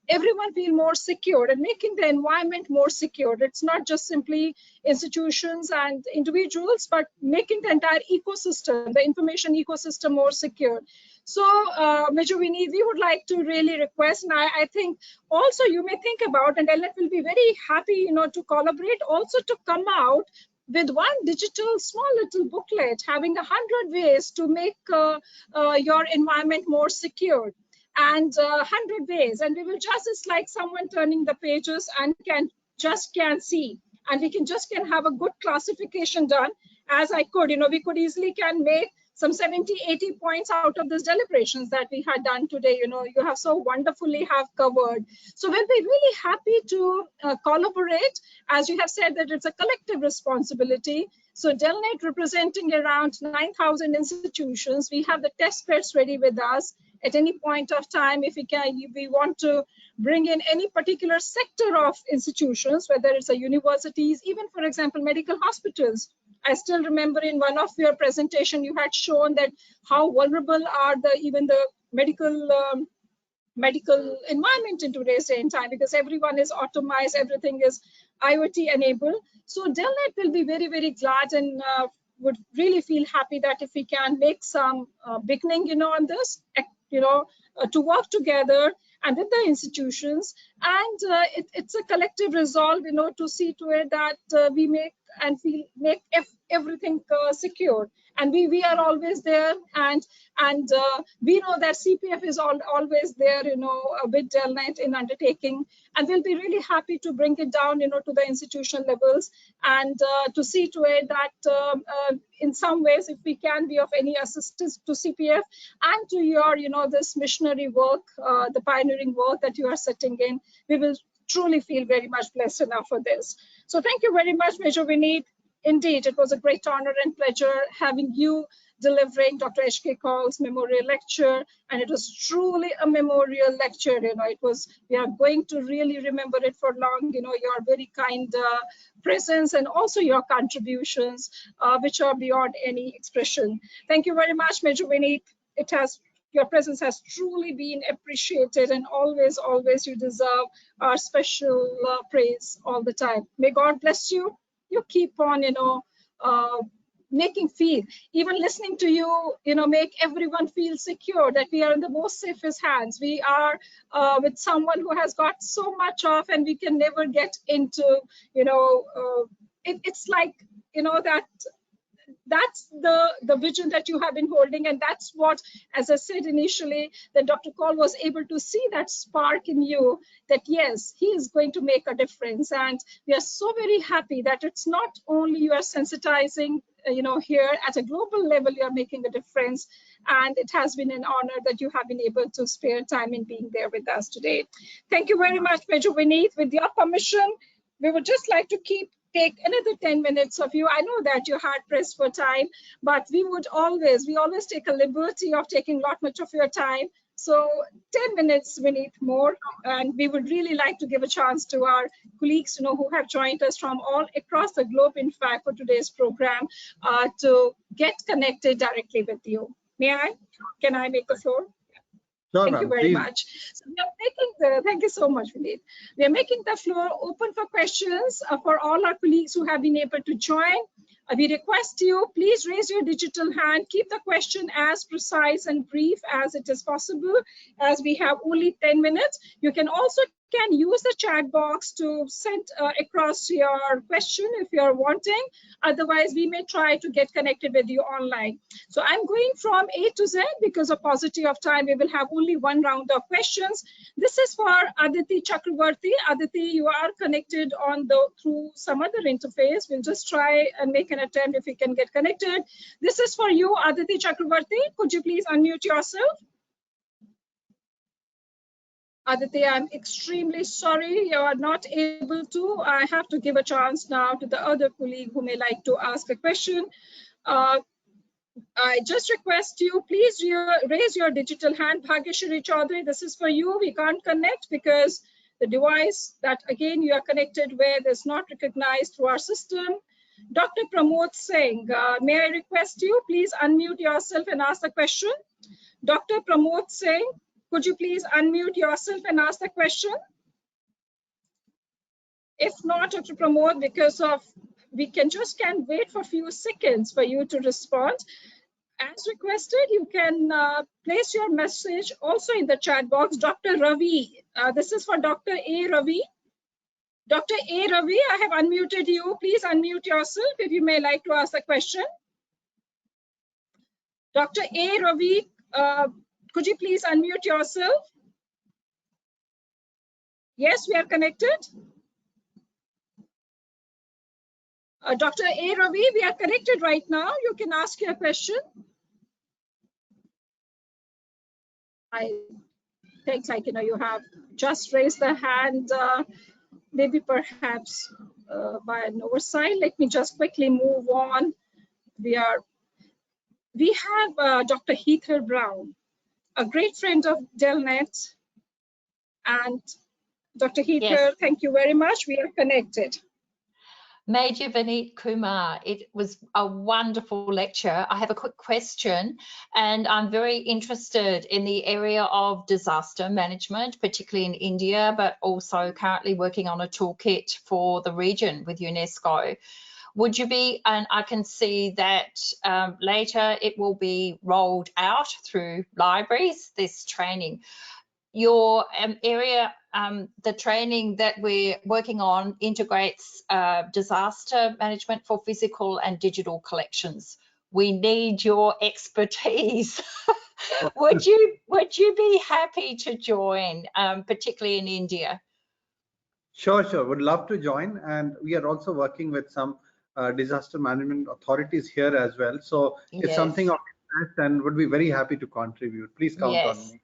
everyone feel more secure and making the environment more secure. It's not just simply institutions and individuals, but making the entire ecosystem, the information ecosystem, more secure. So, Major Vineet, we would like to really request, and I think also you may think about, and Telnet will be very happy, to collaborate, also to come out with one digital small little booklet having 100 ways to make your environment more secure, and 100 ways, and we will just, it's like someone turning the pages and can see and we can have a good classification done as I could. We could easily can make some 70, 80 points out of these deliberations that we had done today. You have so wonderfully have covered. So we'll be really happy to collaborate. As you have said, that it's a collective responsibility. So Delnet representing around 9,000 institutions, we have the test beds ready with us at any point of time. If we want to bring in any particular sector of institutions, whether it's a universities, even for example, medical hospitals. I still remember in one of your presentation, you had shown that how vulnerable are even the medical environment in today's day and time, because everyone is optimized, everything is IoT enabled. So Delnet will be very, very glad and would really feel happy that if we can make some beginning, on this, to work together and with the institutions, and it's a collective resolve, to see to it that we make everything secure. And we are always there, and we know that CPF is always there, with Delnet in undertaking, and we'll be really happy to bring it down, to the institutional levels, and to see to it that in some ways, if we can be of any assistance to CPF and to your, this missionary work, the pioneering work that you are setting in, we will truly feel very much blessed enough for this. So thank you very much, Major Vineet. Indeed, it was a great honor and pleasure having you delivering Dr. H.K. Kaul's memorial lecture, and it was truly a memorial lecture. We are going to really remember it for long. Your very kind presence and also your contributions, which are beyond any expression. Thank you very much, Major Vineet. Your presence has truly been appreciated, and always you deserve our special praise all the time. May God bless you. You keep on, making feel, even listening to you, make everyone feel secure that we are in the most safest hands. We are with someone who has got so much of, and we can never get into, it's like, that's the vision that you have been holding, and that's what, as I said initially, that Dr. Kaul was able to see that spark in you, that yes, he is going to make a difference. And we are so very happy that it's not only you are sensitizing, here at a global level, you are making a difference, and it has been an honor that you have been able to spare time in being there with us today. Thank you very much, Major Vineet. With your permission, we would just like to take another 10 minutes of you. I know that you're hard pressed for time, but we always take a liberty of taking much of your time. So 10 minutes, Vineet, more, and we would really like to give a chance to our colleagues, who have joined us from all across the globe, in fact, for today's program, to get connected directly with you. Can I make the floor? Sure, Thank you very much. So we are thank you so much, Vineet. We are making the floor open for questions for all our colleagues who have been able to join. We request you, please raise your digital hand. Keep the question as precise and brief as it is possible, as we have only 10 minutes. You can also use the chat box to send across your question if you're wanting. Otherwise, we may try to get connected with you online. So I'm going from A to Z because of paucity of time. We will have only one round of questions. This is for Aditi Chakravarti. Aditi, you are connected through some other interface. We'll just try and make an attempt if we can get connected. This is for you, Aditi Chakravarti. Could you please unmute yourself? Aditi, I'm extremely sorry you are not able to. I have to give a chance now to the other colleague who may like to ask a question. I just request you, please raise your digital hand. Bhagyashri Chaudhary, this is for you. We can't connect because the device that, again, you are connected with is not recognized through our system. Dr. Pramod Singh, may I request you, please unmute yourself and ask the question. Dr. Pramod Singh, could you please unmute yourself and ask the question? If not, Dr. Pramod, because we can't wait for a few seconds for you to respond. As requested, you can place your message also in the chat box. Dr. Ravi, this is for Dr. A. Ravi. Dr. A. Ravi, I have unmuted you. Please unmute yourself if you may like to ask the question. Dr. A. Ravi, could you please unmute yourself? Yes, we are connected. Dr. A. Ravi, we are connected right now. You can ask your question. I think like, you have just raised the hand, maybe perhaps by an oversight. Let me just quickly move on. We have Dr. Heather Brown, a great friend of Delnet. And Dr. Heather, Yes. thank you very much. We are connected. Major Vineet Kumar, it was a wonderful lecture. I have a quick question, and I'm very interested in the area of disaster management, particularly in India, but also currently working on a toolkit for the region with UNESCO. Would you be, and I can see that later it will be rolled out through libraries, this training. Your area, the training that we're working on integrates disaster management for physical and digital collections. We need your expertise. Would you be happy to join, particularly in India? Sure. Would love to join. And we are also working with some disaster management authorities here as well. So it's Yes. something of interest and would be very happy to contribute. Please count on Yes. me.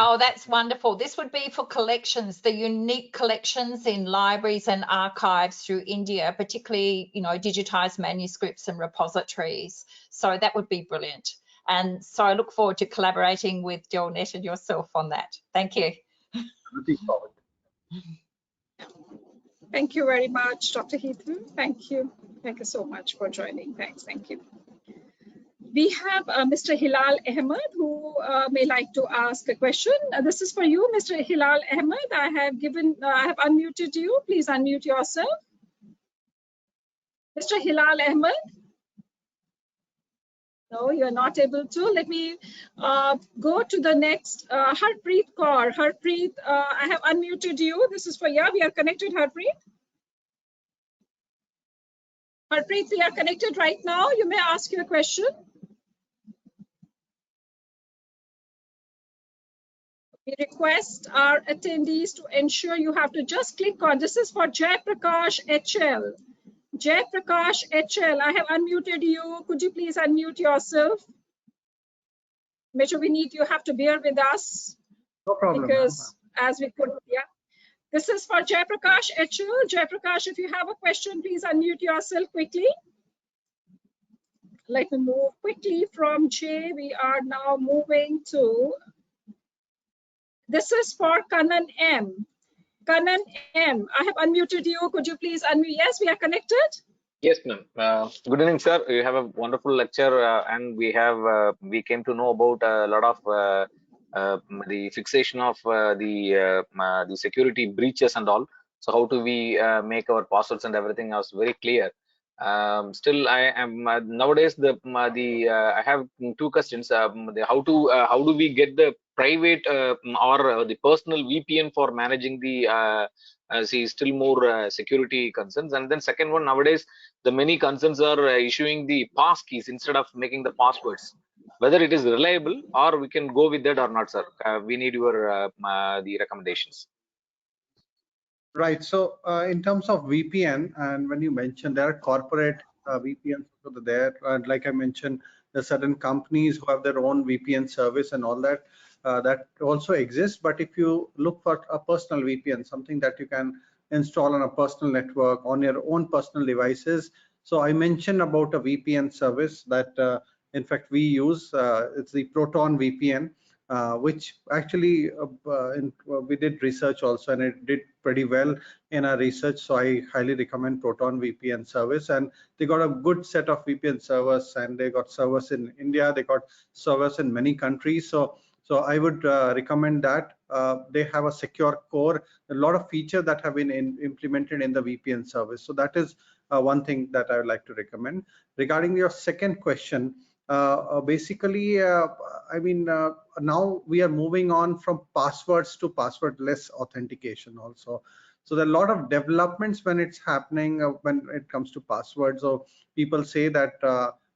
Oh, that's wonderful. This would be for collections, the unique collections in libraries and archives through India, particularly, digitized manuscripts and repositories. So that would be brilliant. And so I look forward to collaborating with Delnet and yourself on that. Thank you. Looking forward. Thank you very much, Dr. Heather. Thank you. Thank you so much for joining. Thanks. Thank you. We have Mr. Hilal Ahmed, who may like to ask a question. This is for you, Mr. Hilal Ahmed. I have unmuted you. Please unmute yourself. Mr. Hilal Ahmed. No, you're not able to. Let me go to the next, Harpreet Kaur. Harpreet, I have unmuted you. This is for you. We are connected, Harpreet. Harpreet, we are connected right now. You may ask your question. We request our attendees to ensure you have to just click on, this is for Jay Prakash HL. Jay Prakash HL, I have unmuted you. Could you please unmute yourself? Major Vineet, you have to bear with us. No problem. Because as we could, yeah. This is for Jay Prakash HL. Jay Prakash, if you have a question, please unmute yourself quickly. Let me move quickly from Jay. We are now moving to, this is for Kanan M. Kanan M, I have unmuted you. Could you please unmute? Yes, we are connected. Yes, ma'am. Good evening, sir. You have a wonderful lecture, and we came to know about a lot of the fixation of the security breaches and all. So how do we make our passwords and everything was very clear. Still, I am nowadays I have two questions. How do we get the private or the personal VPN for managing the see still more security concerns? And then second one, nowadays the many concerns are issuing the pass keys instead of making the passwords. Whether it is reliable or we can go with that or not, sir. We need your the recommendations. Right. So in terms of VPN, and when you mentioned there are corporate VPNs also there, and like I mentioned, there are certain companies who have their own VPN service and all that. That also exists. But if you look for a personal VPN, something that you can install on a personal network on your own personal devices. So I mentioned about a VPN service that in fact we use. It's the Proton VPN. Which actually we did research also, and it did pretty well in our research. So I highly recommend Proton VPN service, and they got a good set of VPN servers, and they got servers in India, they got servers in many countries. So I would recommend that. They have a secure core, a lot of features that have been implemented in the VPN service. So that is one thing that I would like to recommend. Regarding your second question, basically, I mean, now we are moving on from passwords to passwordless authentication also. So there are a lot of developments when it's happening when it comes to passwords. So people say that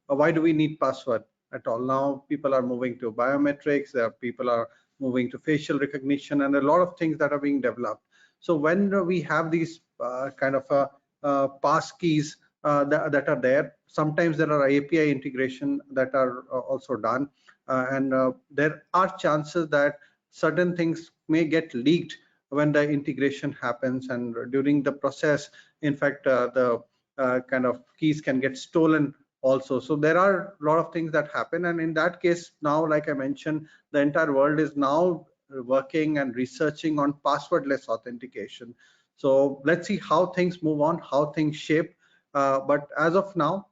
why do we need password at all? Now people are moving to biometrics, people are moving to facial recognition, and a lot of things that are being developed. So when we have these kind of pass keys, that are there. Sometimes there are API integration that are also done, and there are chances that certain things may get leaked when the integration happens, and during the process, in fact, the kind of keys can get stolen also. So there are a lot of things that happen, and in that case, now, like I mentioned, the entire world is now working and researching on passwordless authentication. So let's see how things move on, how things shape. But as of now,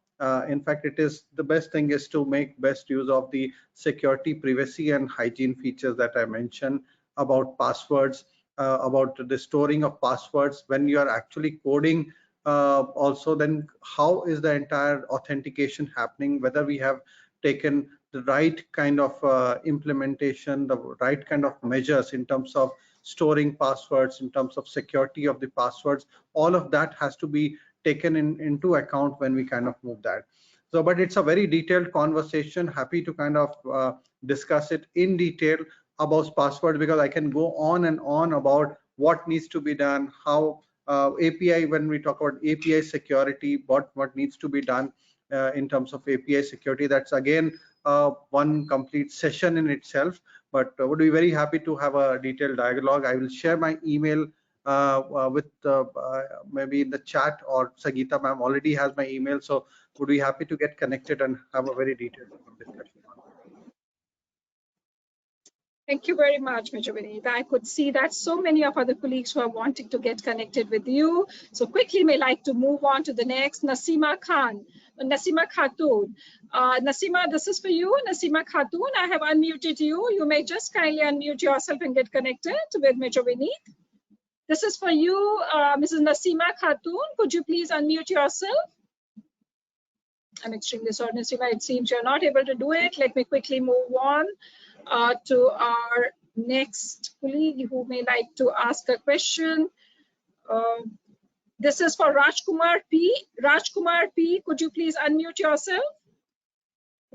in fact, it is the best thing is to make best use of the security, privacy, and hygiene features that I mentioned about passwords, about the storing of passwords when you are actually coding. Also, then how is the entire authentication happening? Whether we have taken the right kind of implementation, the right kind of measures in terms of storing passwords, in terms of security of the passwords, all of that has to be taken into account when we kind of move that. So, but it's a very detailed conversation. Happy to kind of discuss it in detail about passwords, because I can go on and on about what needs to be done, how API, when we talk about API security, what needs to be done in terms of API security. That's again one complete session in itself, but would be very happy to have a detailed dialogue. I will share my email with maybe in the chat, or Sagita ma'am already has my email, so would be happy to get connected and have a very detailed discussion on that. Thank you very much, Major Vineet. I could see that so many of other colleagues who are wanting to get connected with you. So quickly may like to move on to the next, Nasima Khan, Nasima Khatun. Nasima, this is for you. Nasima Khatun, I have unmuted you. You may just kindly unmute yourself and get connected with Major Vineet. This is for you, Mrs. Nasima Khatun. Could you please unmute yourself? I'm extremely sorry, Nasima. It seems you're not able to do it. Let me quickly move on to our next colleague who may like to ask a question. This is for Rajkumar P. Rajkumar P, could you please unmute yourself?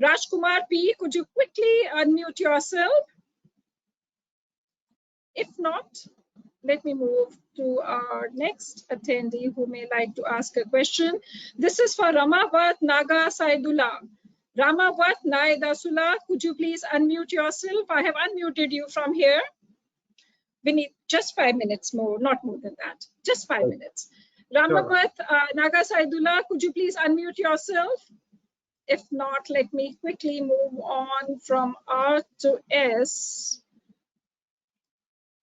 Rajkumar P, could you quickly unmute yourself? If not, let me move to our next attendee who may like to ask a question. This is for Ramavat Naga Saidullah. Ramavat Naidasula, could you please unmute yourself? I have unmuted you from here. We need just 5 minutes more, not more than that, just 5 minutes. Ramavat Naga Saidullah, could you please unmute yourself? If not, let me quickly move on from R to S.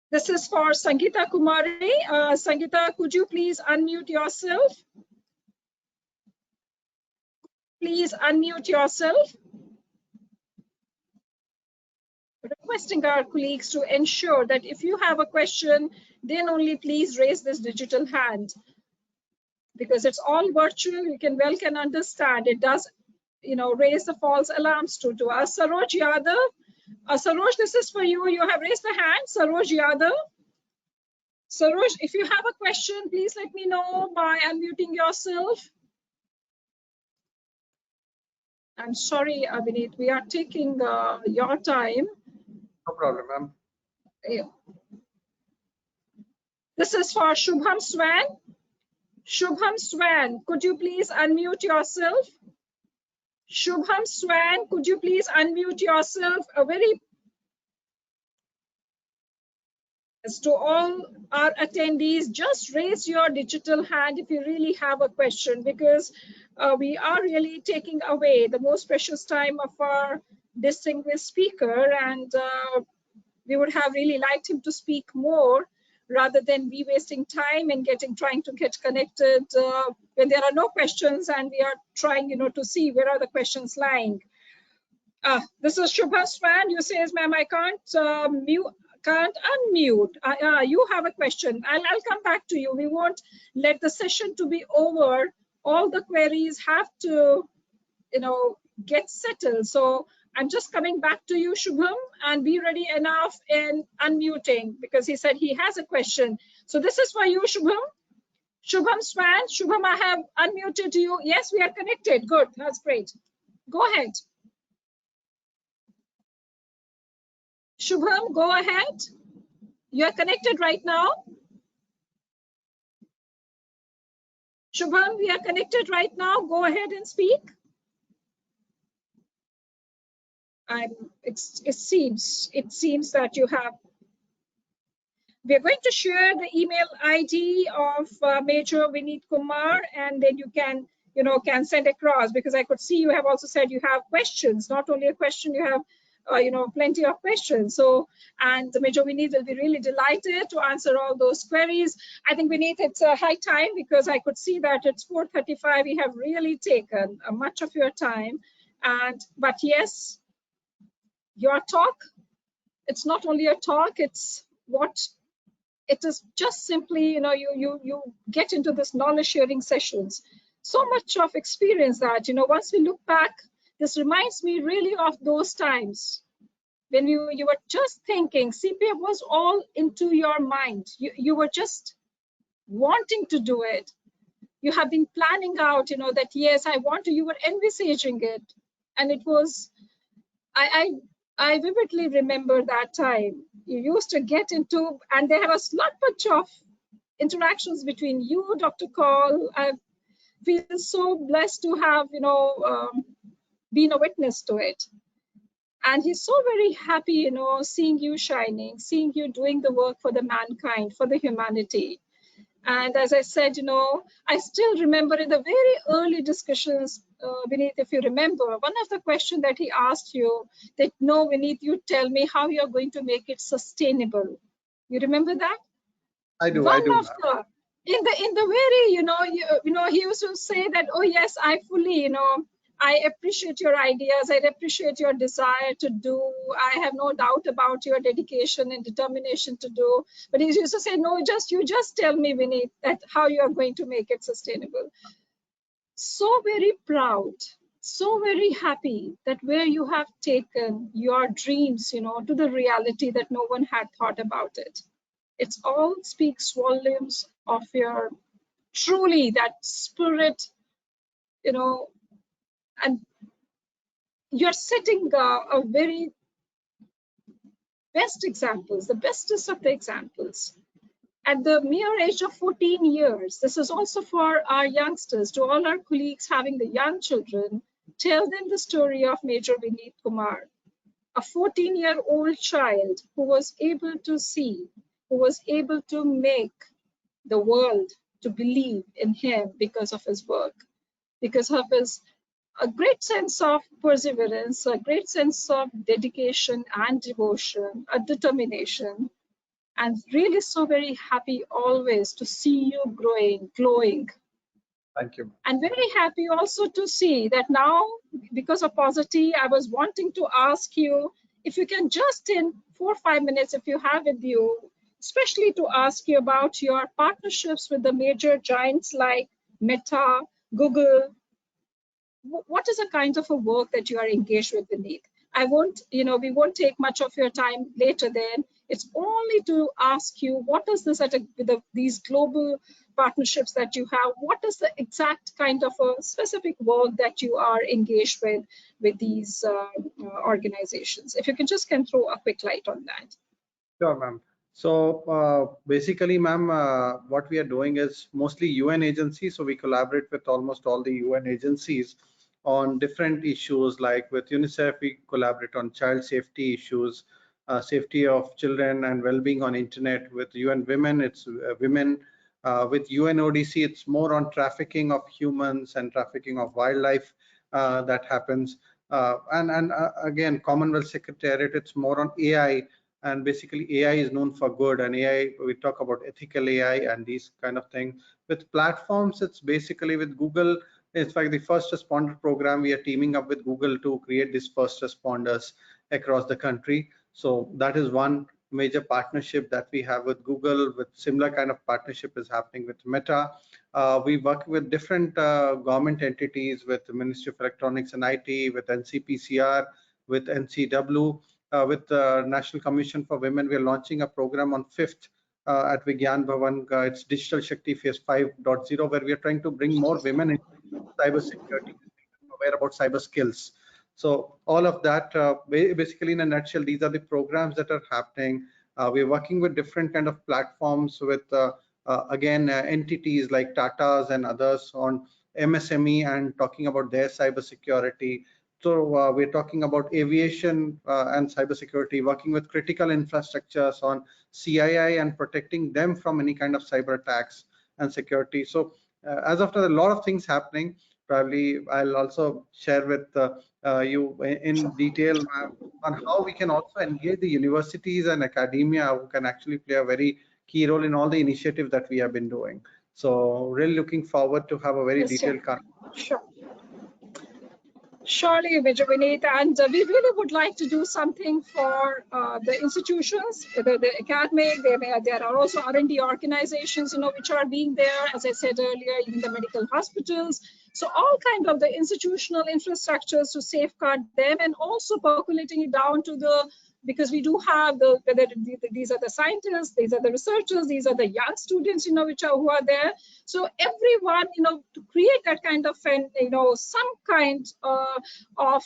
This is for Sangeeta Kumari. Sangeeta, could you please unmute yourself? Please unmute yourself. Requesting our colleagues to ensure that if you have a question, then only please raise this digital hand. Because it's all virtual, you can understand. It does, raise the false alarms to us. Saroj Yadav. Saroj, this is for you. You have raised the hand. Saroj Yadav. Saroj, if you have a question, please let me know by unmuting yourself. I'm sorry, Vineet, we are taking your time. No problem, ma'am. Yeah. This is for Shubham Swan. Shubham Swan, could you please unmute yourself? Shubham Swan, could you please unmute yourself? As to all our attendees, just raise your digital hand if you really have a question, because we are really taking away the most precious time of our distinguished speaker, and we would have really liked him to speak more rather than be wasting time and trying to get connected when there are no questions, and we are trying, to see where are the questions lying. This is Shubha Swan. You says, ma'am, I can't unmute. You have a question. I'll come back to you. We won't let the session to be over. All the queries have to, get settled. So I'm just coming back to you, Shubham, and be ready enough in unmuting, because he said he has a question. So this is for you, Shubham. Shubham Swan. Shubham, I have unmuted you. Yes, we are connected. Good. That's great. Go ahead. Shubham, go ahead. You are connected right now. Shubham, we are connected right now. Go ahead and speak. It seems that you have. We are going to share the email ID of Major Vineet Kumar, and then you can send across, because I could see you have also said you have questions. Not only a question, you have plenty of questions. So, and Major Vineet will be really delighted to answer all those queries. I think, Vineet, it's a high time, because I could see that it's 4:35. We have really taken much of your time, but yes, your talk, it's not only a talk, it's what it is. Just simply, you get into this knowledge sharing sessions, so much of experience that, once we look back, this reminds me really of those times when you were just thinking, CPF was all into your mind. You were just wanting to do it. You have been planning out, that yes, I want to, you were envisaging it. And it was, I vividly remember that time. You used to get into, and there was not much of interactions between you, Dr. Kaul. I feel so blessed to have, been a witness to it. And he's so very happy, seeing you shining, seeing you doing the work for the mankind, for the humanity. And as I said, I still remember in the very early discussions, Vineet, if you remember, one of the questions that he asked you, that, no, Vineet, you tell me how you're going to make it sustainable. You remember that? I do. One of the, in the very, he used to say that, oh yes, I fully, I appreciate your ideas. I appreciate your desire to do. I have no doubt about your dedication and determination to do. But he used to say, no, you just tell me, Vineet, that how you are going to make it sustainable. So very proud, so very happy that where you have taken your dreams, to the reality that no one had thought about it. It's all speaks volumes of your truly that spirit, and you're setting a very best examples, the bestest of the examples. At the mere age of 14 years, this is also for our youngsters, to all our colleagues having the young children, tell them the story of Major Vineet Kumar, a 14-year-old child who was able to see, who was able to make the world to believe in him because of his work, because of his a great sense of perseverance, a great sense of dedication and devotion, a determination, and really so very happy always to see you glowing. Thank you. And very happy also to see that now, because of paucity, I was wanting to ask you if you can just in 4 or 5 minutes, if you have with you, especially to ask you about your partnerships with the major giants like Meta, Google. What is the kind of a work that you are engaged with, Vineet? I won't, we won't take much of your time later then. It's only to ask you, what is this these global partnerships that you have? What is the exact kind of a specific work that you are engaged with these organizations? If you can just throw a quick light on that. Sure, ma'am. So basically, ma'am, what we are doing is mostly UN agencies. So we collaborate with almost all the UN agencies on different issues. Like with UNICEF, we collaborate on child safety issues, safety of children and well-being on internet. With UN Women, it's women. With UNODC, it's more on trafficking of humans and trafficking of wildlife that happens. And again, Commonwealth Secretariat, it's more on AI. And basically AI is known for good, and AI, we talk about ethical AI and these kind of things. With platforms, it's basically with Google. In fact, the first responder program, we are teaming up with Google to create these first responders across the country. So that is one major partnership that we have with Google. With similar kind of partnership is happening with Meta. We work with different government entities, with the Ministry of Electronics and IT, with NCPCR, with NCW. With the National Commission for Women, we are launching a program on 5th at Vigyan Bhavan. It's Digital Shakti Phase 5.0, where we are trying to bring more women into cyber security, aware about cyber skills. So all of that, basically in a nutshell, these are the programs that are happening. We're working with different kind of platforms with again entities like Tata's and others on MSME and talking about their cybersecurity. So we're talking about aviation and cybersecurity, working with critical infrastructures on CII and protecting them from any kind of cyber attacks and security. So as of now, a lot of things happening. Probably I'll also share with you in detail on how we can also engage the universities and academia who can actually play a very key role in all the initiatives that we have been doing. So really looking forward to have a very detailed conversation. Sure. Surely, Major Vineet, and we really would like to do something for the institutions, the academic. There are also R&D organizations, which are being there, as I said earlier, even the medical hospitals. So all kind of the institutional infrastructures to safeguard them, and also percolating it down to the, because we do have whether these are the scientists, these are the researchers, these are the young students, who are there. So everyone, to create that kind of some kind of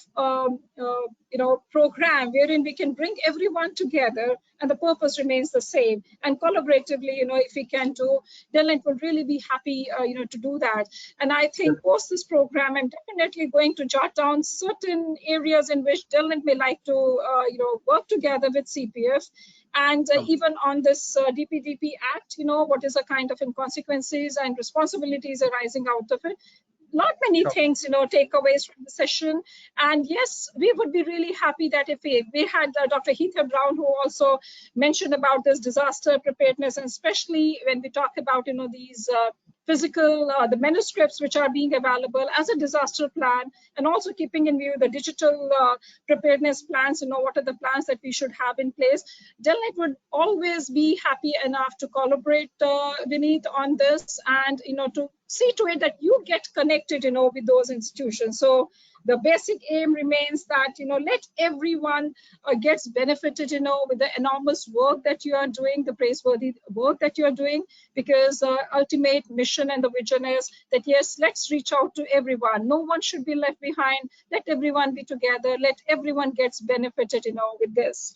program wherein we can bring everyone together, and the purpose remains the same. And collaboratively, if we can do, Delnet would really be happy, to do that. And I think post this program, I'm definitely going to jot down certain areas in which Delnet may like to, work together with CPF. And even on this DPDP Act, what is the kind of consequences and responsibilities arising out of it. Not many things, takeaways from the session. And yes, we would be really happy that if we had Dr. Heather Brown, who also mentioned about this disaster preparedness, and especially when we talk about, these physical, the manuscripts which are being available as a disaster plan, and also keeping in view the digital preparedness plans, what are the plans that we should have in place. Delnet would always be happy enough to collaborate, Vineet, on this, and, to see to it that you get connected, with those institutions. So the basic aim remains that, let everyone gets benefited, with the enormous work that you are doing, the praiseworthy work that you are doing, because ultimate mission and the vision is that, yes, let's reach out to everyone. No one should be left behind. Let everyone be together. Let everyone gets benefited, with this.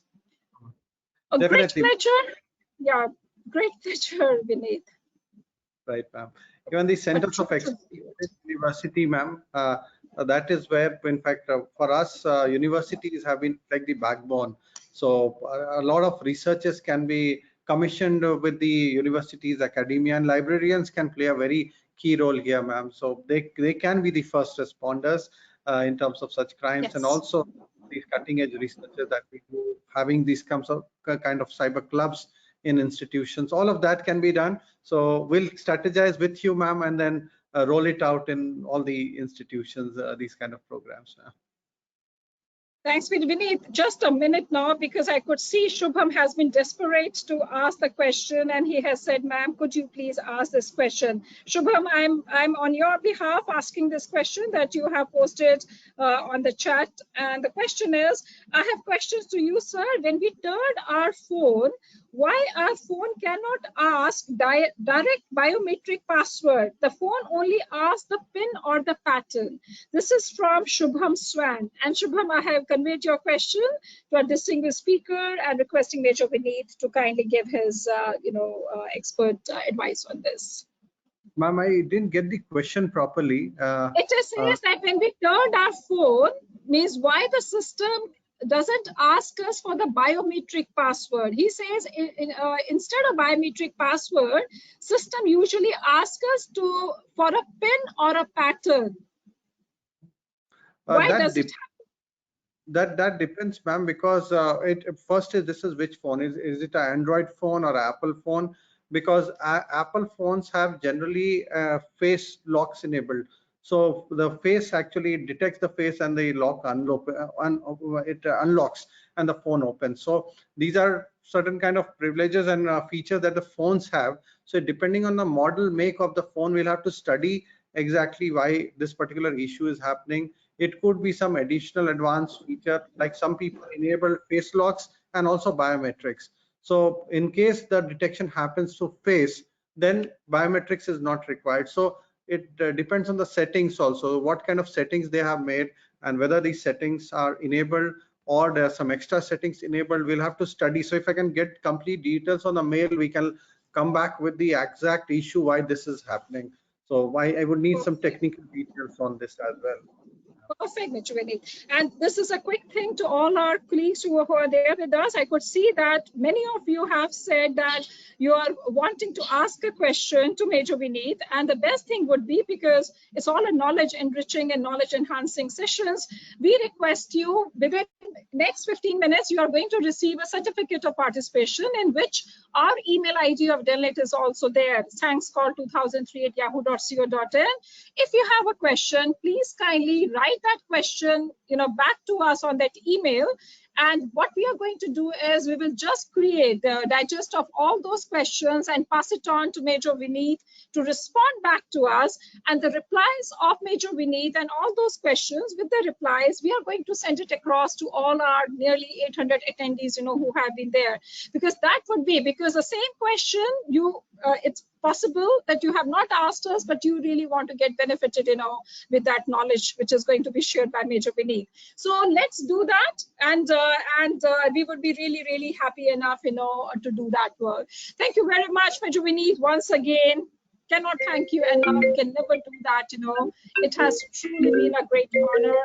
A Definitely. great pleasure. Yeah, great pleasure, Vineet. Right, ma'am. Even the Centers of Excellence University, ma'am, that is where, in fact, for us, universities have been like the backbone. So a lot of researchers can be commissioned with the universities, academia, and librarians can play a very key role here, ma'am. So they can be the first responders in terms of such crimes, Yes. and also these cutting-edge researchers that we do, having these kind of cyber clubs in institutions. All of that can be done. So we'll strategize with you, ma'am, and then roll it out in all the institutions, these kind of programs. Thanks, Vineet. Just a minute now, because I could see Shubham has been desperate to ask the question, and he has said, ma'am, could you please ask this question? Shubham, I'm on your behalf asking this question that you have posted on the chat. And the question is, I have questions to you, sir. When we turn our phone, why our phone cannot ask direct biometric password? The phone only asks the PIN or the pattern. This is from Shubham Swan. And Shubham, I have conveyed your question to our distinguished speaker and requesting Major Vineet to kindly give his, expert advice on this. Ma'am, I didn't get the question properly. It just says that when we turned our phone, means why the system doesn't ask us for the biometric password. He says instead of biometric password, system usually asks us for a PIN or a pattern. Why does it happen? That depends, ma'am, because first this is which phone is it an Android phone or Apple phone? Because Apple phones have generally face locks enabled. So the face actually detects the face and the lock it unlocks and the phone opens. So these are certain kind of privileges and features that the phones have. So depending on the model make of the phone, we'll have to study exactly why this particular issue is happening. It could be some additional advanced feature, like some people enable face locks and also biometrics. So in case the detection happens through face, then biometrics is not required. So it depends on the settings also, what kind of settings they have made, and whether these settings are enabled or there are some extra settings enabled. We'll have to study. So if I can get complete details on the mail, we can come back with the exact issue why this is happening. So why I would need some technical details on this as well. Perfect, Mr. Vineet. And this is a quick thing to all our colleagues who are there with us. I could see that many of you have said that you are wanting to ask a question to Major Vineet. And the best thing would be, because it's all a knowledge enriching and knowledge enhancing sessions, we request you within next 15 minutes, you are going to receive a certificate of participation in which our email ID of Delnet is also there. Thanks call 2003@yahoo.co.in. If you have a question, please kindly write that question, back to us on that email. And what we are going to do is we will just create the digest of all those questions and pass it on to Major Vineet to respond back to us. And the replies of Major Vineet and all those questions with the replies, we are going to send it across to all our nearly 800 attendees, who have been there. Because that would be, because the same question, it's possible that you have not asked us, but you really want to get benefited, with that knowledge, which is going to be shared by Major Vineet. So let's do that. And we would be really, really happy enough, to do that work. Thank you very much, Major Vineet, once again. Cannot thank you enough. Can never do that, It has truly been a great honor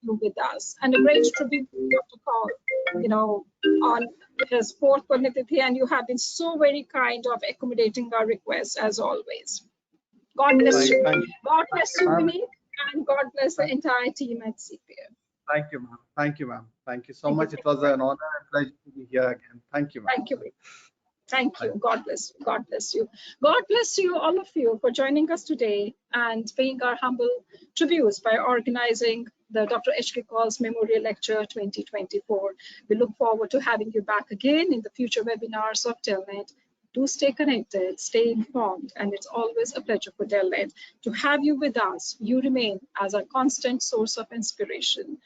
you with us, and a great tribute to Dr. Kaul, on his fourth Punyatithi, and you have been so very kind of accommodating our requests as always. God bless you. God bless you, Vineet, and God bless the entire team at CPM. Thank you, ma'am. Thank you, ma'am. Thank you so much. It was an honor and pleasure to be here again. Thank you, ma'am. Thank you. Thank you. God bless you. God bless you. God bless you, all of you, for joining us today and paying our humble tributes by organizing the Dr. H.K. Kaul's Memorial Lecture 2024. We look forward to having you back again in the future webinars of Delnet. Do stay connected, stay informed, and it's always a pleasure for Delnet to have you with us. You remain as a constant source of inspiration.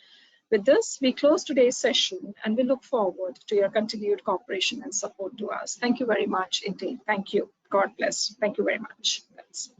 With this, we close today's session, and we look forward to your continued cooperation and support to us. Thank you very much indeed. Thank you. God bless. Thank you very much. Thanks.